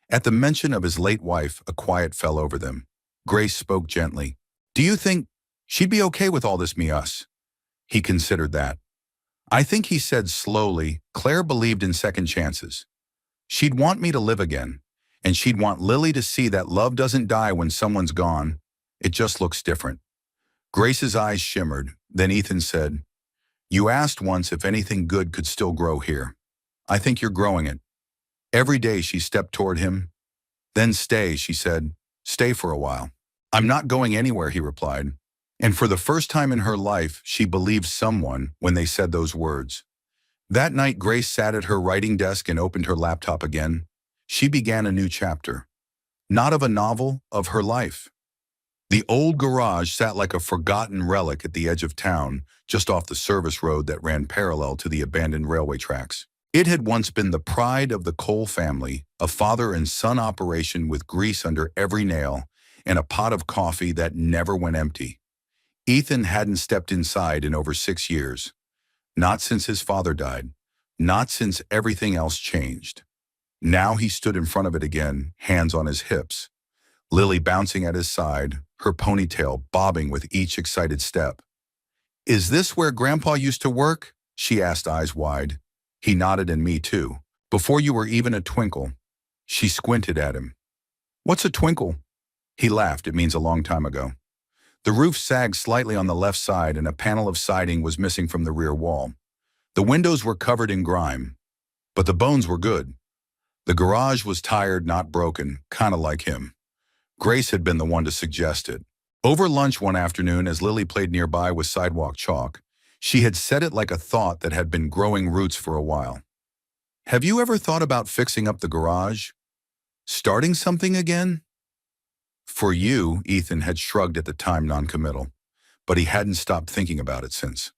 At the mention of his late wife, a quiet fell over them. Grace spoke gently. "Do you think she'd be okay with all this, us?" He considered that. "I think," he said slowly, "Claire believed in second chances. She'd want me to live again. And she'd want Lily to see that love doesn't die when someone's gone. It just looks different." Grace's eyes shimmered. Then Ethan said, "You asked once if anything good could still grow here. I think you're growing it." Every day she stepped toward him. "Then stay," she said. "Stay for a while." "I'm not going anywhere," he replied. And for the first time in her life, she believed someone when they said those words. That night, Grace sat at her writing desk and opened her laptop again. She began a new chapter. Not of a novel, of her life. The old garage sat like a forgotten relic at the edge of town, just off the service road that ran parallel to the abandoned railway tracks. It had once been the pride of the Cole family, a father and son operation with grease under every nail and a pot of coffee that never went empty. Ethan hadn't stepped inside in over 6 years. Not since his father died. Not since everything else changed. Now he stood in front of it again, hands on his hips. Lily bouncing at his side, her ponytail bobbing with each excited step. "Is this where Grandpa used to work?" she asked, eyes wide. He nodded, and me too. "Before you were even a twinkle." She squinted at him. "What's a twinkle?" He laughed. "It means a long time ago." The roof sagged slightly on the left side and a panel of siding was missing from the rear wall. The windows were covered in grime, but the bones were good. The garage was tired, not broken, kind of like him. Grace had been the one to suggest it. Over lunch one afternoon, as Lily played nearby with sidewalk chalk, she had said it like a thought that had been growing roots for a while. "Have you ever thought about fixing up the garage? Starting something again?" "For you," Ethan had shrugged at the time, noncommittal, but he hadn't stopped thinking about it since.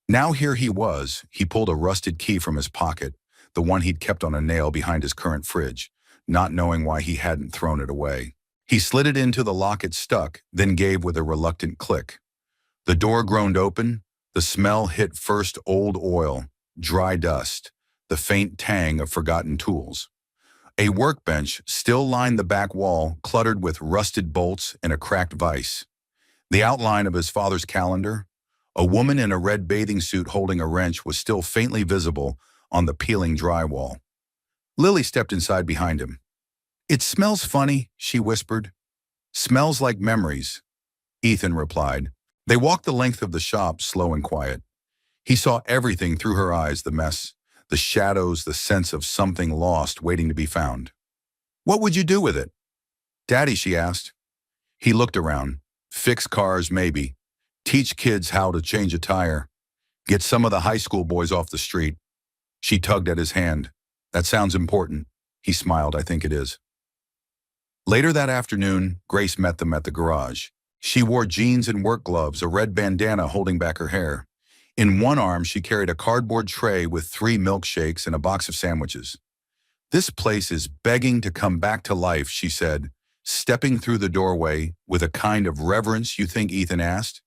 Now here he was. He pulled a rusted key from his pocket, the one he'd kept on a nail behind his current fridge, not knowing why he hadn't thrown it away. He slid it into the lock. It stuck, then gave with a reluctant click. The door groaned open. The smell hit first: old oil, dry dust, the faint tang of forgotten tools. A workbench still lined the back wall, cluttered with rusted bolts and a cracked vise. The outline of his father's calendar, a woman in a red bathing suit holding a wrench, was still faintly visible on the peeling drywall. Lily stepped inside behind him. "It smells funny," she whispered. "Smells like memories," Ethan replied. They walked the length of the shop, slow and quiet. He saw everything through her eyes: the mess, the shadows, the sense of something lost waiting to be found. "What would you do with it?" "Daddy," she asked. He looked around. "Fix cars, maybe. Teach kids how to change a tire. Get some of the high school boys off the street." She tugged at his hand. "That sounds important." He smiled. "I think it is." Later that afternoon, Grace met them at the garage. She wore jeans and work gloves, a red bandana holding back her hair. In one arm, she carried a cardboard tray with 3 milkshakes and a box of sandwiches. "This place is begging to come back to life," she said, stepping through the doorway with a kind of reverence, "You think?" Ethan asked.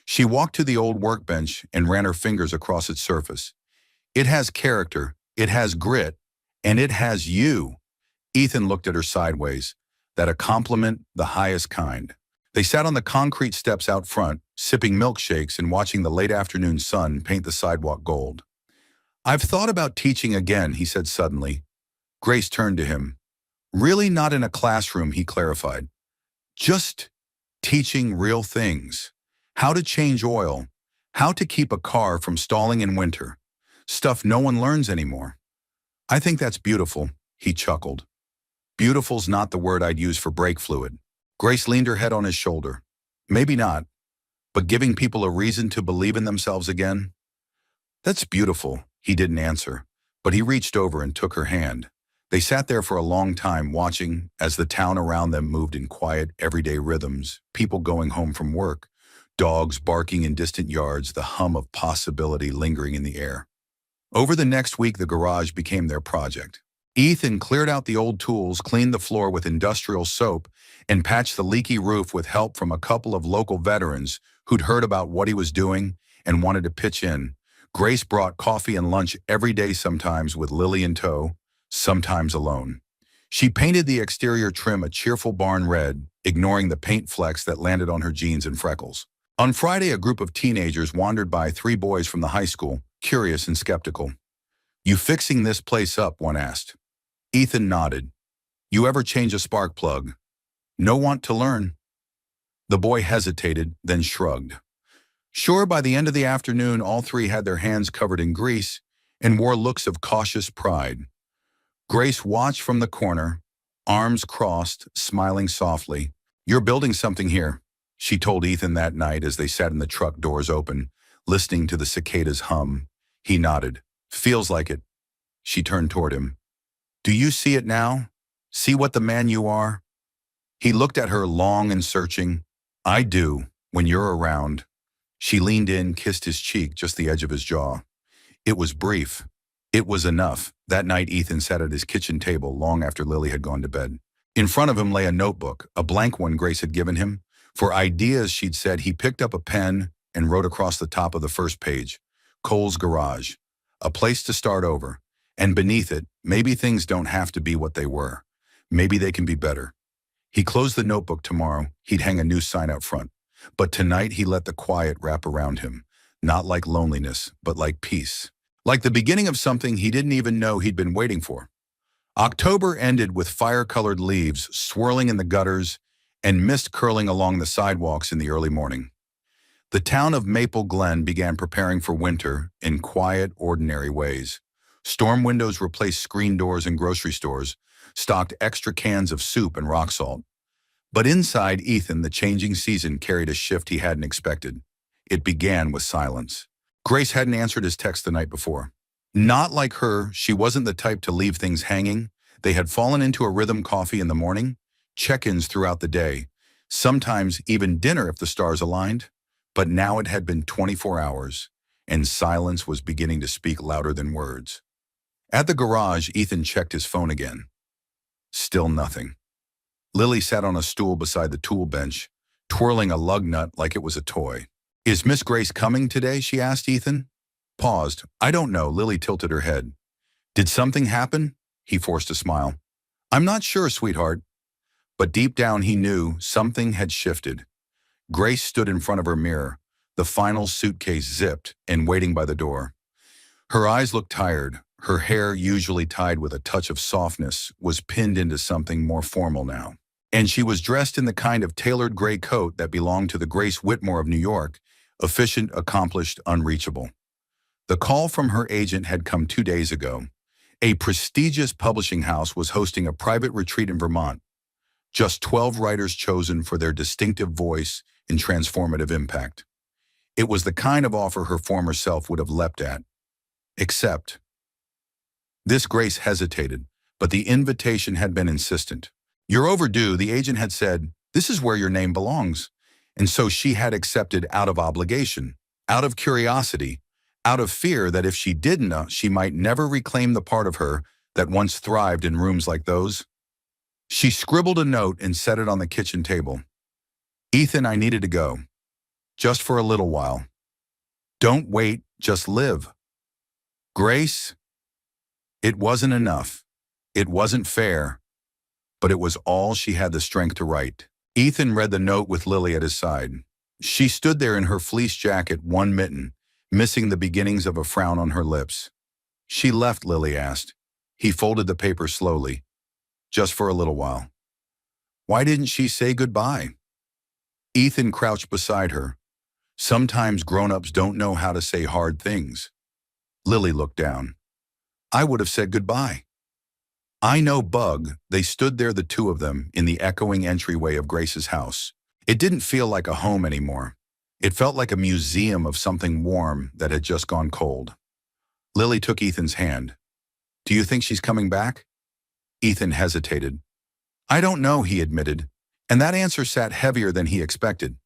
She walked to the old workbench and ran her fingers across its surface. "It has character, it has grit, and it has you." Ethan looked at her sideways. That a compliment, the highest kind. They sat on the concrete steps out front, sipping milkshakes and watching the late afternoon sun paint the sidewalk gold. "I've thought about teaching again," he said suddenly. Grace turned to him. "Really not in a classroom," he clarified. "Just teaching real things. How to change oil. How to keep a car from stalling in winter. Stuff no one learns anymore." "I think that's beautiful," he chuckled. "Beautiful's not the word I'd use for brake fluid." Grace leaned her head on his shoulder. "Maybe not, but giving people a reason to believe in themselves again?" "That's beautiful." He didn't answer, but he reached over and took her hand. They sat there for a long time, watching as the town around them moved in quiet, everyday rhythms, people going home from work, dogs barking in distant yards, the hum of possibility lingering in the air. Over the next week, the garage became their project. Ethan cleared out the old tools, cleaned the floor with industrial soap, and patched the leaky roof with help from a couple of local veterans who'd heard about what he was doing and wanted to pitch in. Grace brought coffee and lunch every day, sometimes with Lily in tow, sometimes alone. She painted the exterior trim a cheerful barn red, ignoring the paint flecks that landed on her jeans and freckles. On Friday, a group of teenagers wandered by, 3 boys from the high school, curious and skeptical. "You fixing this place up?" one asked. Ethan nodded. "You ever change a spark plug?" "No, want to learn." The boy hesitated, then shrugged. Sure, by the end of the afternoon, all 3 had their hands covered in grease and wore looks of cautious pride. Grace watched from the corner, arms crossed, smiling softly. "You're building something here," she told Ethan that night as they sat in the truck, doors open, listening to the cicadas hum. He nodded. "Feels like it." She turned toward him. "Do you see it now? See what the man you are?" He looked at her, long and searching. "I do, when you're around." She leaned in, kissed his cheek, just the edge of his jaw. It was brief. It was enough. That night, Ethan sat at his kitchen table long after Lily had gone to bed. In front of him lay a notebook, a blank one Grace had given him. For ideas, she'd said. He picked up a pen and wrote across the top of the first page, Cole's Garage, a place to start over. And beneath it, maybe things don't have to be what they were. Maybe they can be better. He closed the notebook. Tomorrow, he'd hang a new sign out front. But tonight, he let the quiet wrap around him, not like loneliness, but like peace. Like the beginning of something he didn't even know he'd been waiting for. October ended with fire-colored leaves swirling in the gutters and mist curling along the sidewalks in the early morning. The town of Maple Glen began preparing for winter in quiet, ordinary ways. Storm windows replaced screen doors in grocery stores, stocked extra cans of soup and rock salt. But inside Ethan, the changing season carried a shift he hadn't expected. It began with silence. Grace hadn't answered his text the night before. Not like her, she wasn't the type to leave things hanging. They had fallen into a rhythm: coffee in the morning, check-ins throughout the day, sometimes even dinner if the stars aligned. But now it had been 24 hours, and silence was beginning to speak louder than words. At the garage, Ethan checked his phone again. Still nothing. Lily sat on a stool beside the tool bench, twirling a lug nut like it was a toy. "Is Miss Grace coming today?" she asked Ethan. Paused. "I don't know." Lily tilted her head. "Did something happen?" He forced a smile. "I'm not sure, sweetheart." But deep down he knew something had shifted. Grace stood in front of her mirror, the final suitcase zipped and waiting by the door. Her eyes looked tired. Her hair, usually tied with a touch of softness, was pinned into something more formal now. And she was dressed in the kind of tailored gray coat that belonged to the Grace Whitmore of New York, efficient, accomplished, unreachable. The call from her agent had come 2 days ago. A prestigious publishing house was hosting a private retreat in Vermont. Just 12 writers chosen for their distinctive voice and transformative impact. It was the kind of offer her former self would have leapt at. Except, this Grace hesitated, but the invitation had been insistent. "You're overdue," the agent had said. "This is where your name belongs." And so she had accepted out of obligation, out of curiosity, out of fear that if she didn't, she might never reclaim the part of her that once thrived in rooms like those. She scribbled a note and set it on the kitchen table. "Ethan, I needed to go. Just for a little while. Don't wait, just live." Grace. It wasn't enough. It wasn't fair. But it was all she had the strength to write. Ethan read the note with Lily at his side. She stood there in her fleece jacket, one mitten, missing the beginnings of a frown on her lips. "She left?" Lily asked. He folded the paper slowly. "Just for a little while." "Why didn't she say goodbye?" Ethan crouched beside her. "Sometimes grown-ups don't know how to say hard things." Lily looked down. "I would have said goodbye." "I know, Bug." They stood there, the two of them, in the echoing entryway of Grace's house. It didn't feel like a home anymore. It felt like a museum of something warm that had just gone cold. Lily took Ethan's hand. "Do you think she's coming back?" Ethan hesitated. "I don't know," he admitted, and that answer sat heavier than he expected.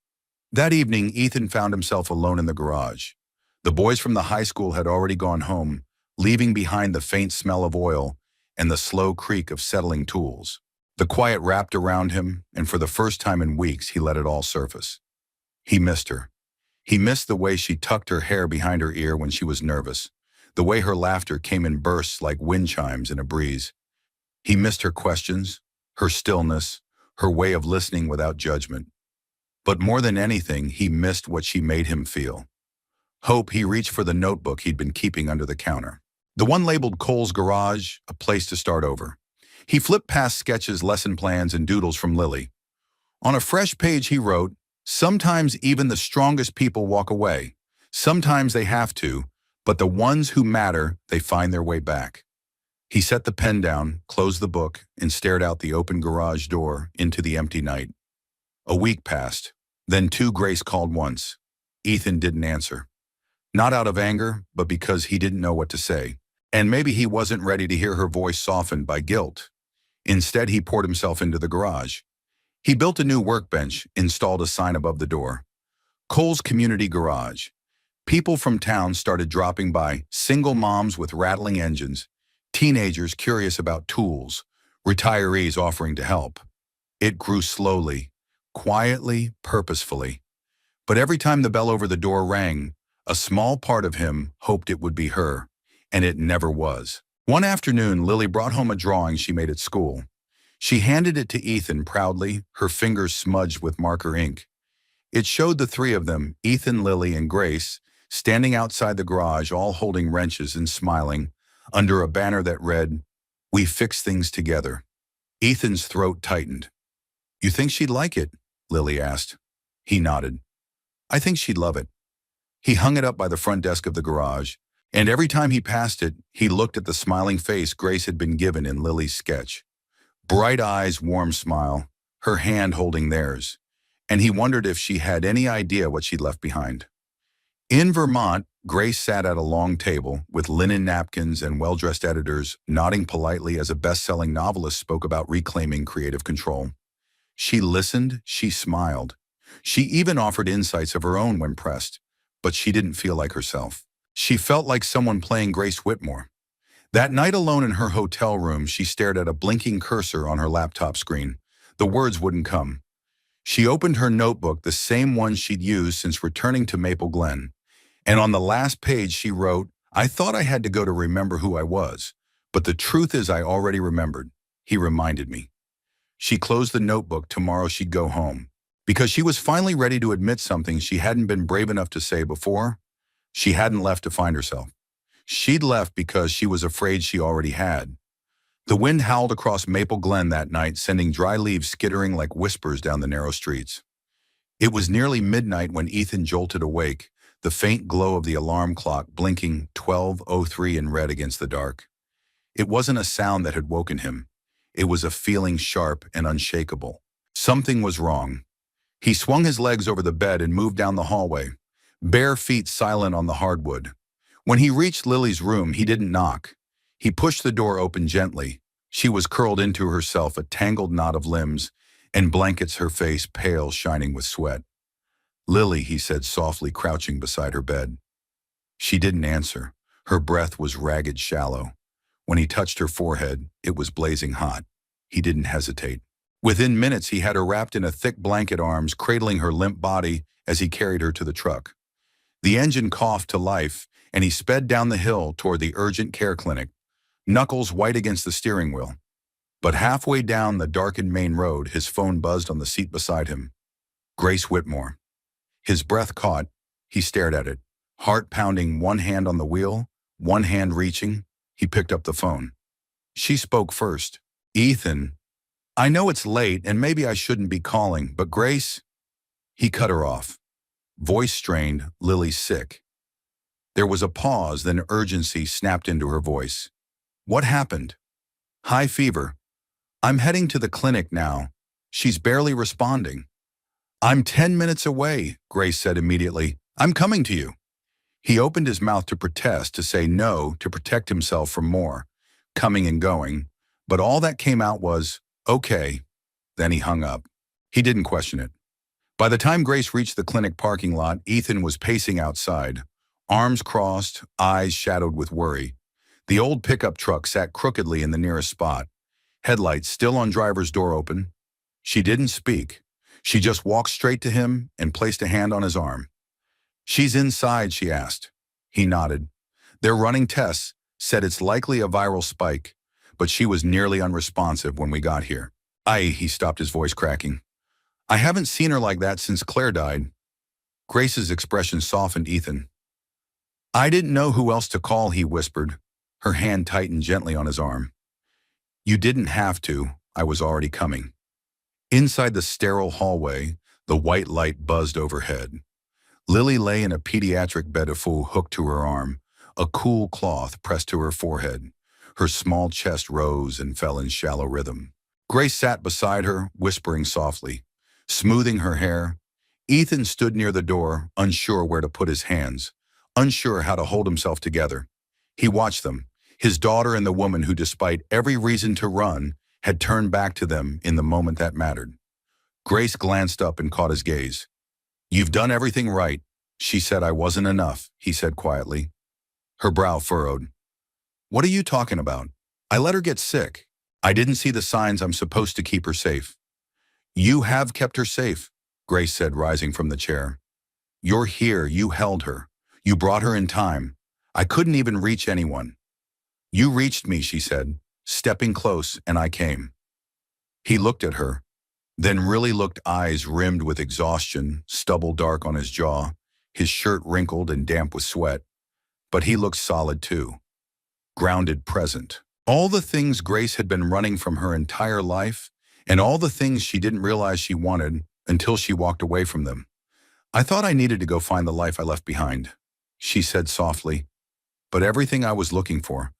That evening, Ethan found himself alone in the garage. The boys from the high school had already gone home, leaving behind the faint smell of oil and the slow creak of settling tools. The quiet wrapped around him, and for the first time in weeks, he let it all surface. He missed her. He missed the way she tucked her hair behind her ear when she was nervous, the way her laughter came in bursts like wind chimes in a breeze. He missed her questions, her stillness, her way of listening without judgment. But more than anything, he missed what she made him feel. Hope. He reached for the notebook he'd been keeping under the counter. The one labeled Cole's Garage, a place to start over. He flipped past sketches, lesson plans, and doodles from Lily. On a fresh page he wrote, "Sometimes even the strongest people walk away. Sometimes they have to, but the ones who matter, they find their way back." He set the pen down, closed the book, and stared out the open garage door into the empty night. A week passed. Then Grace called once. Ethan didn't answer. Not out of anger, but because he didn't know what to say. And maybe he wasn't ready to hear her voice softened by guilt. Instead, he poured himself into the garage. He built a new workbench, installed a sign above the door. Cole's Community Garage. People from town started dropping by, single moms with rattling engines, teenagers curious about tools, retirees offering to help. It grew slowly, quietly, purposefully. But every time the bell over the door rang, a small part of him hoped it would be her, and it never was. One afternoon, Lily brought home a drawing she made at school. She handed it to Ethan proudly, her fingers smudged with marker ink. It showed the three of them, Ethan, Lily, and Grace, standing outside the garage, all holding wrenches and smiling, under a banner that read, "We fix things together." Ethan's throat tightened. "You think she'd like it?" Lily asked. He nodded. "I think she'd love it." He hung it up by the front desk of the garage, and every time he passed it, he looked at the smiling face Grace had been given in Lily's sketch. Bright eyes, warm smile, her hand holding theirs, and he wondered if she had any idea what she'd left behind. In Vermont, Grace sat at a long table with linen napkins and well-dressed editors, nodding politely as a best-selling novelist spoke about reclaiming creative control. She listened, she smiled. She even offered insights of her own when pressed, but she didn't feel like herself. She felt like someone playing Grace Whitmore. That night alone in her hotel room, she stared at a blinking cursor on her laptop screen. The words wouldn't come. She opened her notebook, the same one she'd used since returning to Maple Glen. And on the last page she wrote, "I thought I had to go to remember who I was, but the truth is I already remembered. He reminded me." She closed the notebook. Tomorrow she'd go home. Because she was finally ready to admit something she hadn't been brave enough to say before. She hadn't left to find herself. She'd left because she was afraid she already had. The wind howled across Maple Glen that night, sending dry leaves skittering like whispers down the narrow streets. It was nearly midnight when Ethan jolted awake, the faint glow of the alarm clock blinking 12:03 in red against the dark. It wasn't a sound that had woken him. It was a feeling sharp and unshakable. Something was wrong. He swung his legs over the bed and moved down the hallway, bare feet silent on the hardwood. When he reached Lily's room, he didn't knock. He pushed the door open gently. She was curled into herself, a tangled knot of limbs and blankets, her face pale, shining with sweat. "Lily," he said softly, crouching beside her bed. She didn't answer. Her breath was ragged, shallow. When he touched her forehead, it was blazing hot. He didn't hesitate. Within minutes, he had her wrapped in a thick blanket, arms cradling her limp body as he carried her to the truck. The engine coughed to life, and he sped down the hill toward the urgent care clinic, knuckles white against the steering wheel. But halfway down the darkened main road, his phone buzzed on the seat beside him. Grace Whitmore. His breath caught. He stared at it, heart pounding, one hand on the wheel, one hand reaching. He picked up the phone. She spoke first. "Ethan, I know it's late and maybe I shouldn't be calling, but Grace..." He cut her off. Voice strained, Lily sick. There was a pause, then urgency snapped into her voice. "What happened?" "High fever. I'm heading to the clinic now. She's barely responding." "I'm 10 minutes away," Grace said immediately. "I'm coming to you." He opened his mouth to protest, to say no, to protect himself from more, coming and going, but all that came out was, "Okay." Then he hung up. He didn't question it. By the time Grace reached the clinic parking lot, Ethan was pacing outside, arms crossed, eyes shadowed with worry. The old pickup truck sat crookedly in the nearest spot, headlights still on driver's door open. She didn't speak. She just walked straight to him and placed a hand on his arm. "She's inside," she asked. He nodded. "They're running tests, said it's likely a viral spike, but she was nearly unresponsive when we got here." He stopped, his voice cracking. "I haven't seen her like that since Claire died." Grace's expression softened Ethan. "I didn't know who else to call," he whispered. Her hand tightened gently on his arm. "You didn't have to. I was already coming." Inside the sterile hallway, the white light buzzed overhead. Lily lay in a pediatric bed of faux hooked to her arm, a cool cloth pressed to her forehead. Her small chest rose and fell in shallow rhythm. Grace sat beside her, whispering softly, smoothing her hair. Ethan stood near the door, unsure where to put his hands, unsure how to hold himself together. He watched them, his daughter and the woman who, despite every reason to run, had turned back to them in the moment that mattered. Grace glanced up and caught his gaze. "You've done everything right," She said I wasn't enough, he said quietly. Her brow furrowed. What are you talking about? I let her get sick. I didn't see the signs I'm supposed to keep her safe. You have kept her safe, Grace said, rising from the chair. You're here, you held her. You brought her in time. I couldn't even reach anyone. You reached me, she said, stepping close, and I came. He looked at her, then really looked, eyes rimmed with exhaustion, stubble dark on his jaw, his shirt wrinkled and damp with sweat. But he looked solid too, grounded, present. All the things Grace had been running from her entire life, and all the things she didn't realize she wanted until she walked away from them. I thought I needed to go find the life I left behind, she said softly, but everything I was looking for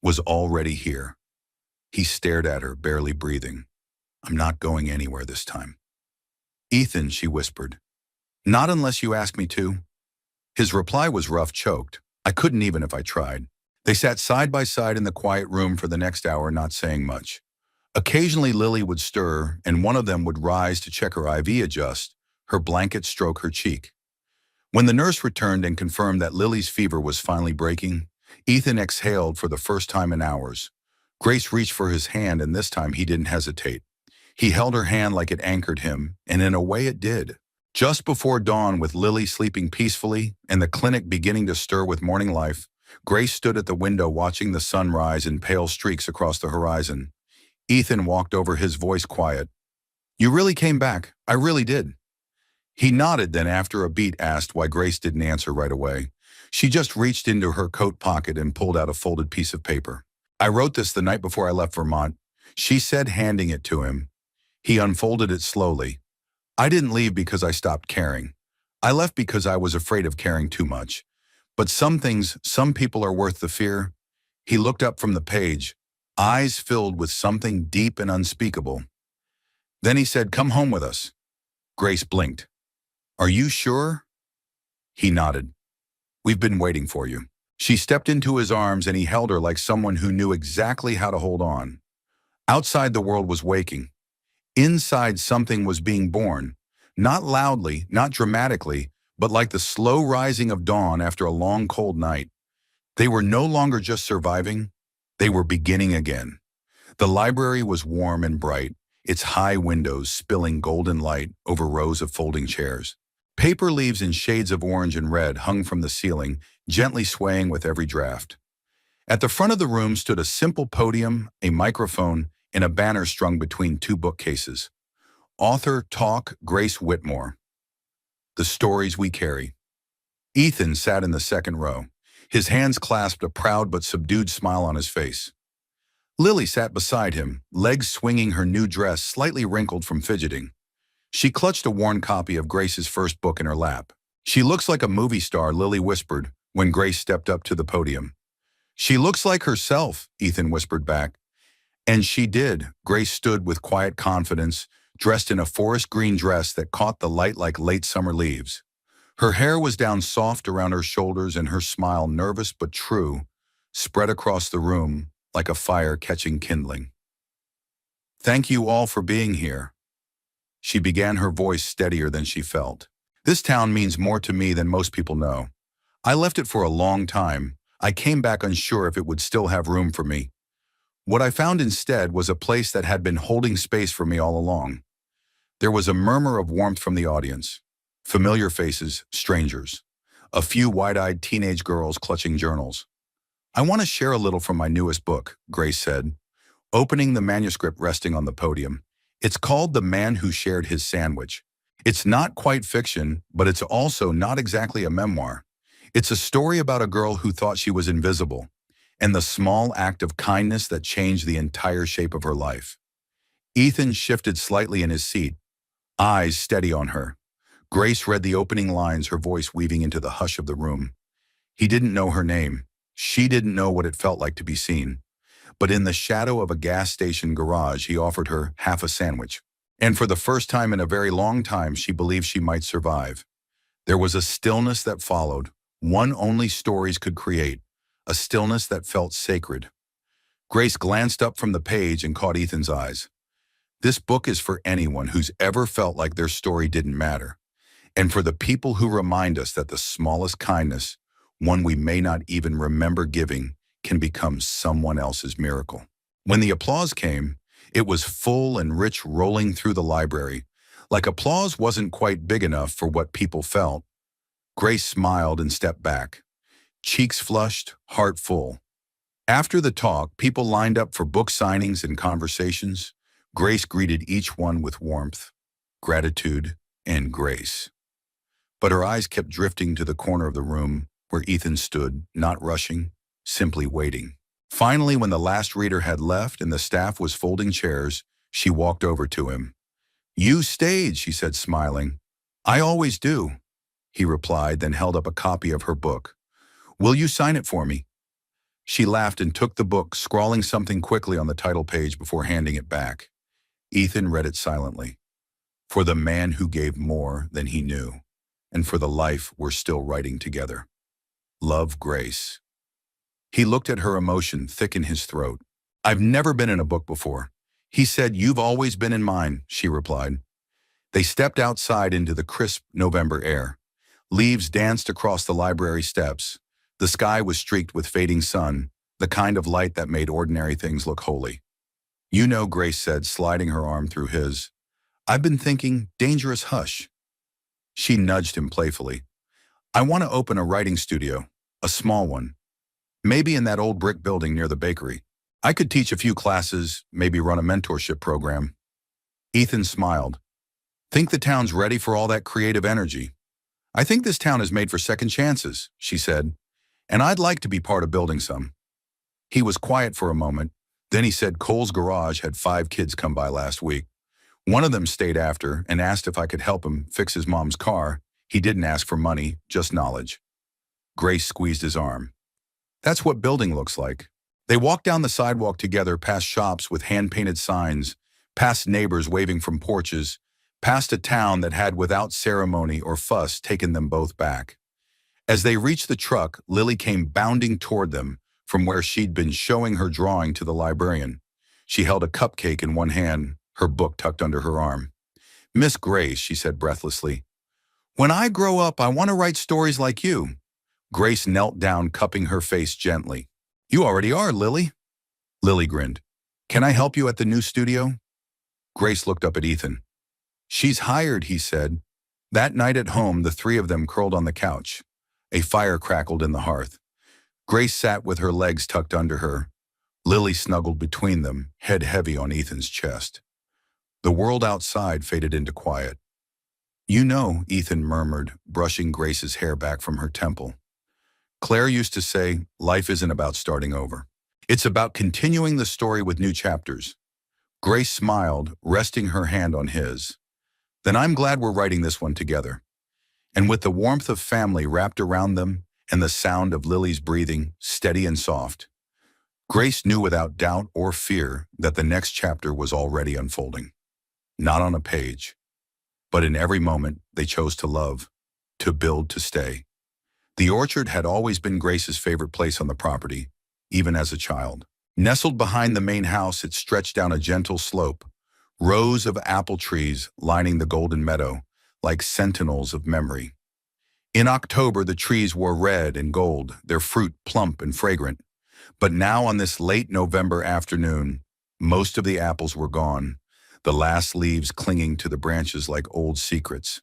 was already here. He stared at her, barely breathing. I'm not going anywhere this time. Ethan, she whispered. Not unless you ask me to. His reply was rough, choked. I couldn't even if I tried. They sat side by side in the quiet room for the next hour, not saying much. Occasionally Lily would stir, and one of them would rise to check her IV adjust, her blanket stroke her cheek. When the nurse returned and confirmed that Lily's fever was finally breaking, Ethan exhaled for the first time in hours. Grace reached for his hand, and this time he didn't hesitate. He held her hand like it anchored him, and in a way it did. Just before dawn, with Lily sleeping peacefully and the clinic beginning to stir with morning life, Grace stood at the window watching the sun rise in pale streaks across the horizon. Ethan walked over, his voice quiet. You really came back. I really did. He nodded, then after a beat asked why Grace didn't answer right away. She just reached into her coat pocket and pulled out a folded piece of paper. I wrote this the night before I left Vermont, she said, handing it to him. He unfolded it slowly. I didn't leave because I stopped caring. I left because I was afraid of caring too much. But some things, some people are worth the fear. He looked up from the page, eyes filled with something deep and unspeakable. Then he said, come home with us. Grace blinked. Are you sure? He nodded. We've been waiting for you. She stepped into his arms and he held her like someone who knew exactly how to hold on. Outside, the world was waking. Inside, something was being born. Not loudly, not dramatically, but like the slow rising of dawn after a long, cold night. They were no longer just surviving. They were beginning again. The library was warm and bright, its high windows spilling golden light over rows of folding chairs. Paper leaves in shades of orange and red hung from the ceiling, gently swaying with every draft. At the front of the room stood a simple podium, a microphone, and a banner strung between two bookcases. Author Talk, Grace Whitmore. The Stories We Carry. Ethan sat in the second row. His hands clasped, a proud but subdued smile on his face. Lily sat beside him, legs swinging, her new dress slightly wrinkled from fidgeting. She clutched a worn copy of Grace's first book in her lap. She looks like a movie star, Lily whispered when Grace stepped up to the podium. She looks like herself, Ethan whispered back. And she did. Grace stood with quiet confidence, dressed in a forest green dress that caught the light like late summer leaves. Her hair was down soft around her shoulders, and her smile, nervous but true, spread across the room like a fire catching kindling. Thank you all for being here. She began, her voice steadier than she felt. This town means more to me than most people know. I left it for a long time. I came back unsure if it would still have room for me. What I found instead was a place that had been holding space for me all along. There was a murmur of warmth from the audience. Familiar faces, strangers. A few wide-eyed teenage girls clutching journals. I want to share a little from my newest book, Grace said, opening the manuscript resting on the podium. It's called The Man Who Shared His Sandwich. It's not quite fiction, but it's also not exactly a memoir. It's a story about a girl who thought she was invisible, and the small act of kindness that changed the entire shape of her life. Ethan shifted slightly in his seat, eyes steady on her. Grace read the opening lines, her voice weaving into the hush of the room. He didn't know her name. She didn't know what it felt like to be seen. But in the shadow of a gas station garage, he offered her half a sandwich. And for the first time in a very long time, she believed she might survive. There was a stillness that followed, one only stories could create, a stillness that felt sacred. Grace glanced up from the page and caught Ethan's eyes. This book is for anyone who's ever felt like their story didn't matter. and for the people who remind us that the smallest kindness, one we may not even remember giving, can become someone else's miracle. When the applause came, it was full and rich, rolling through the library. Like applause wasn't quite big enough for what people felt. Grace smiled and stepped back, cheeks flushed, heart full. After the talk, people lined up for book signings and conversations. Grace greeted each one with warmth, gratitude, and grace. But her eyes kept drifting to the corner of the room where Ethan stood, not rushing, simply waiting. Finally, when the last reader had left and the staff was folding chairs, she walked over to him. "You stayed," she said, smiling. "I always do," he replied, then held up a copy of her book. "Will you sign it for me?" She laughed and took the book, scrawling something quickly on the title page before handing it back. Ethan read it silently. "For the man who gave more than he knew, and for the life we're still writing together. Love, Grace." He looked at her, emotion thick in his throat. "I've never been in a book before." He said, "You've always been in mine," she replied. They stepped outside into the crisp November air. Leaves danced across the library steps. The sky was streaked with fading sun, the kind of light that made ordinary things look holy. "You know," Grace said, sliding her arm through his, "I've been thinking, dangerous hush." She nudged him playfully. "I want to open a writing studio, a small one. Maybe in that old brick building near the bakery. I could teach a few classes, maybe run a mentorship program." Ethan smiled. "Think the town's ready for all that creative energy?" "I think this town is made for second chances," she said, "and I'd like to be part of building some." He was quiet for a moment. Then he said Cole's garage had 5 kids come by last week. One of them stayed after and asked if I could help him fix his mom's car. He didn't ask for money, just knowledge. Grace squeezed his arm. "That's what building looks like." They walked down the sidewalk together, past shops with hand-painted signs, past neighbors waving from porches, past a town that had, without ceremony or fuss, taken them both back. As they reached the truck, Lily came bounding toward them from where she'd been showing her drawing to the librarian. She held a cupcake in one hand, her book tucked under her arm. "Miss Grace," she said breathlessly, "when I grow up, I want to write stories like you." Grace knelt down, cupping her face gently. "You already are, Lily." Lily grinned. "Can I help you at the new studio?" Grace looked up at Ethan. "She's hired," he said. That night at home, the 3 of them curled on the couch. A fire crackled in the hearth. Grace sat with her legs tucked under her. Lily snuggled between them, head heavy on Ethan's chest. The world outside faded into quiet. "You know," Ethan murmured, brushing Grace's hair back from her temple. "Claire used to say, life isn't about starting over. It's about continuing the story with new chapters." Grace smiled, resting her hand on his. "Then I'm glad we're writing this one together." And with the warmth of family wrapped around them and the sound of Lily's breathing, steady and soft, Grace knew without doubt or fear that the next chapter was already unfolding. Not on a page, but in every moment they chose to love, to build, to stay. The orchard had always been Grace's favorite place on the property, even as a child. Nestled behind the main house, it stretched down a gentle slope, rows of apple trees lining the golden meadow, like sentinels of memory. In October, the trees wore red and gold, their fruit plump and fragrant. But now, on this late November afternoon, most of the apples were gone, the last leaves clinging to the branches like old secrets.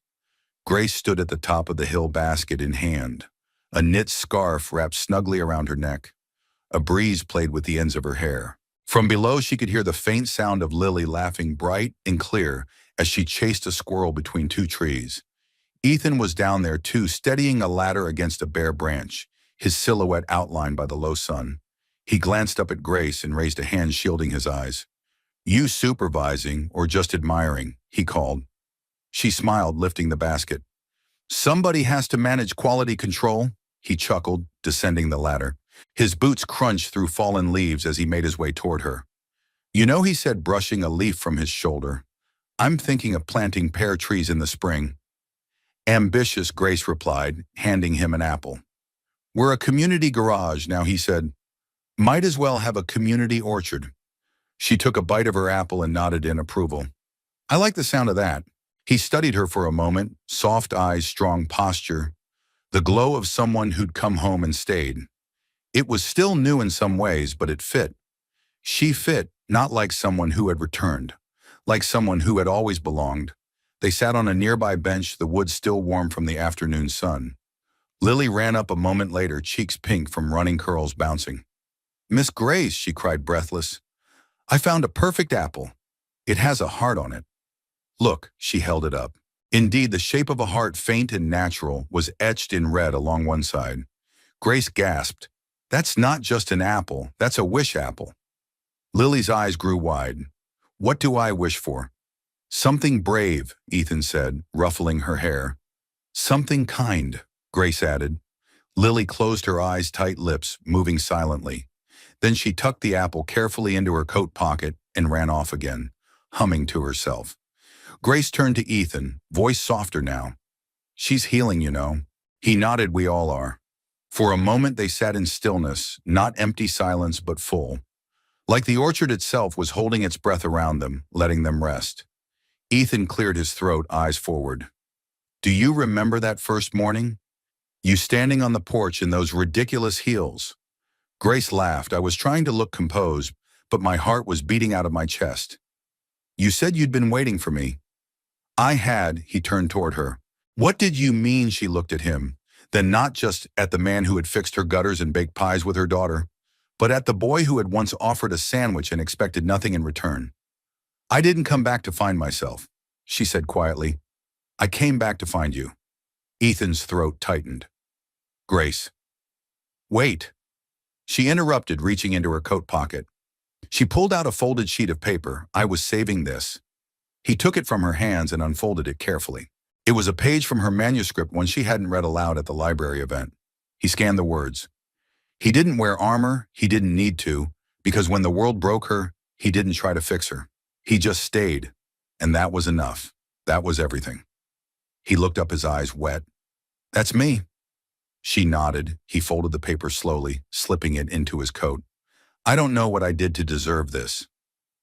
Grace stood at the top of the hill, basket in hand, a knit scarf wrapped snugly around her neck. A breeze played with the ends of her hair. From below, she could hear the faint sound of Lily laughing bright and clear as she chased a squirrel between 2 trees. Ethan was down there too, steadying a ladder against a bare branch, his silhouette outlined by the low sun. He glanced up at Grace and raised a hand shielding his eyes. "You supervising or just admiring?" he called. She smiled, lifting the basket. "Somebody has to manage quality control," he chuckled, descending the ladder. His boots crunched through fallen leaves as he made his way toward her. "You know," he said, brushing a leaf from his shoulder, "I'm thinking of planting pear trees in the spring." "Ambitious," Grace replied, handing him an apple. "We're a community garage now," he said. "Might as well have a community orchard." She took a bite of her apple and nodded in approval. "I like the sound of that." He studied her for a moment, soft eyes, strong posture, the glow of someone who'd come home and stayed. It was still new in some ways, but it fit. She fit, not like someone who had returned, like someone who had always belonged. They sat on a nearby bench, the wood still warm from the afternoon sun. Lily ran up a moment later, cheeks pink from running curls bouncing. "Miss Grace," she cried breathless, "I found a perfect apple. It has a heart on it." "Look," she held it up. Indeed, the shape of a heart, faint and natural, was etched in red along one side. Grace gasped. "That's not just an apple, that's a wish apple." Lily's eyes grew wide. "What do I wish for?" "Something brave," Ethan said, ruffling her hair. "Something kind," Grace added. Lily closed her eyes, tight lips, moving silently. Then she tucked the apple carefully into her coat pocket and ran off again, humming to herself. Grace turned to Ethan, voice softer now. "She's healing, you know." He nodded. "We all are." For a moment they sat in stillness, not empty silence but full. Like the orchard itself was holding its breath around them, letting them rest. Ethan cleared his throat, eyes forward. "Do you remember that first morning? You standing on the porch in those ridiculous heels?" Grace laughed. "I was trying to look composed, but my heart was beating out of my chest." "You said you'd been waiting for me." "I had," he turned toward her. "What did you mean?" She looked at him, then not just at the man who had fixed her gutters and baked pies with her daughter, but at the boy who had once offered a sandwich and expected nothing in return. "I didn't come back to find myself," she said quietly. "I came back to find you." Ethan's throat tightened. "Grace." "Wait." She interrupted, reaching into her coat pocket. She pulled out a folded sheet of paper. "I was saving this." He took it from her hands and unfolded it carefully. It was a page from her manuscript, one she hadn't read aloud at the library event. He scanned the words. He didn't wear armor, he didn't need to, because when the world broke her, he didn't try to fix her. He just stayed, and that was enough. That was everything. He looked up, his eyes wet. "That's me." She nodded. He folded the paper slowly, slipping it into his coat. "I don't know what I did to deserve this."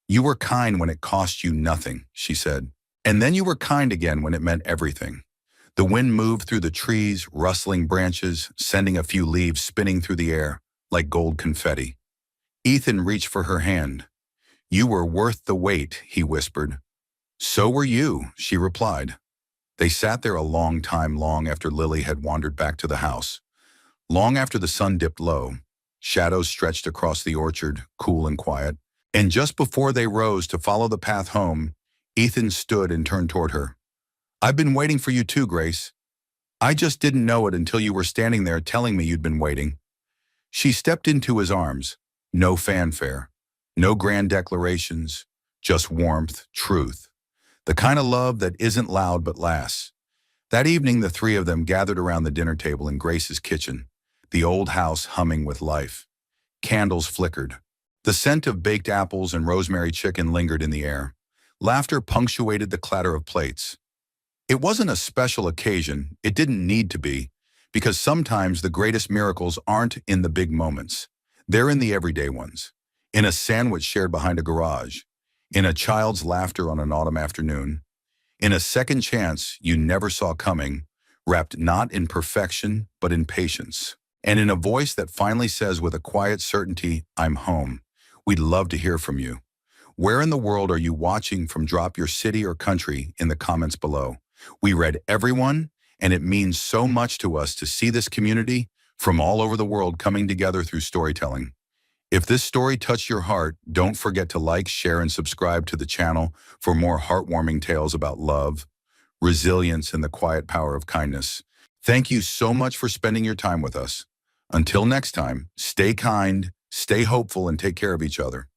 "You were kind when it cost you nothing," she said. "And then you were kind again when it meant everything." The wind moved through the trees, rustling branches, sending a few leaves spinning through the air like gold confetti. Ethan reached for her hand. "You were worth the wait," he whispered. "So were you," she replied. They sat there a long time, long after Lily had wandered back to the house. Long after the sun dipped low, shadows stretched across the orchard, cool and quiet. And just before they rose to follow the path home, Ethan stood and turned toward her. "I've been waiting for you too, Grace. I just didn't know it until you were standing there telling me you'd been waiting." She stepped into his arms. No fanfare, no grand declarations, just warmth, truth. The kind of love that isn't loud but lasts. That evening, the three of them gathered around the dinner table in Grace's kitchen, the old house humming with life. Candles flickered. The scent of baked apples and rosemary chicken lingered in the air. Laughter punctuated the clatter of plates. It wasn't a special occasion, it didn't need to be, because sometimes the greatest miracles aren't in the big moments. They're in the everyday ones. In a sandwich shared behind a garage. In a child's laughter on an autumn afternoon. In a second chance you never saw coming, wrapped not in perfection, but in patience. And in a voice that finally says with a quiet certainty, "I'm home." We'd love to hear from you. Where in the world are you watching from? Drop your city or country in the comments below. We read everyone, and it means so much to us to see this community from all over the world coming together through storytelling. If this story touched your heart, don't forget to like, share, and subscribe to the channel for more heartwarming tales about love, resilience, and the quiet power of kindness. Thank you so much for spending your time with us. Until next time, stay kind, stay hopeful, and take care of each other.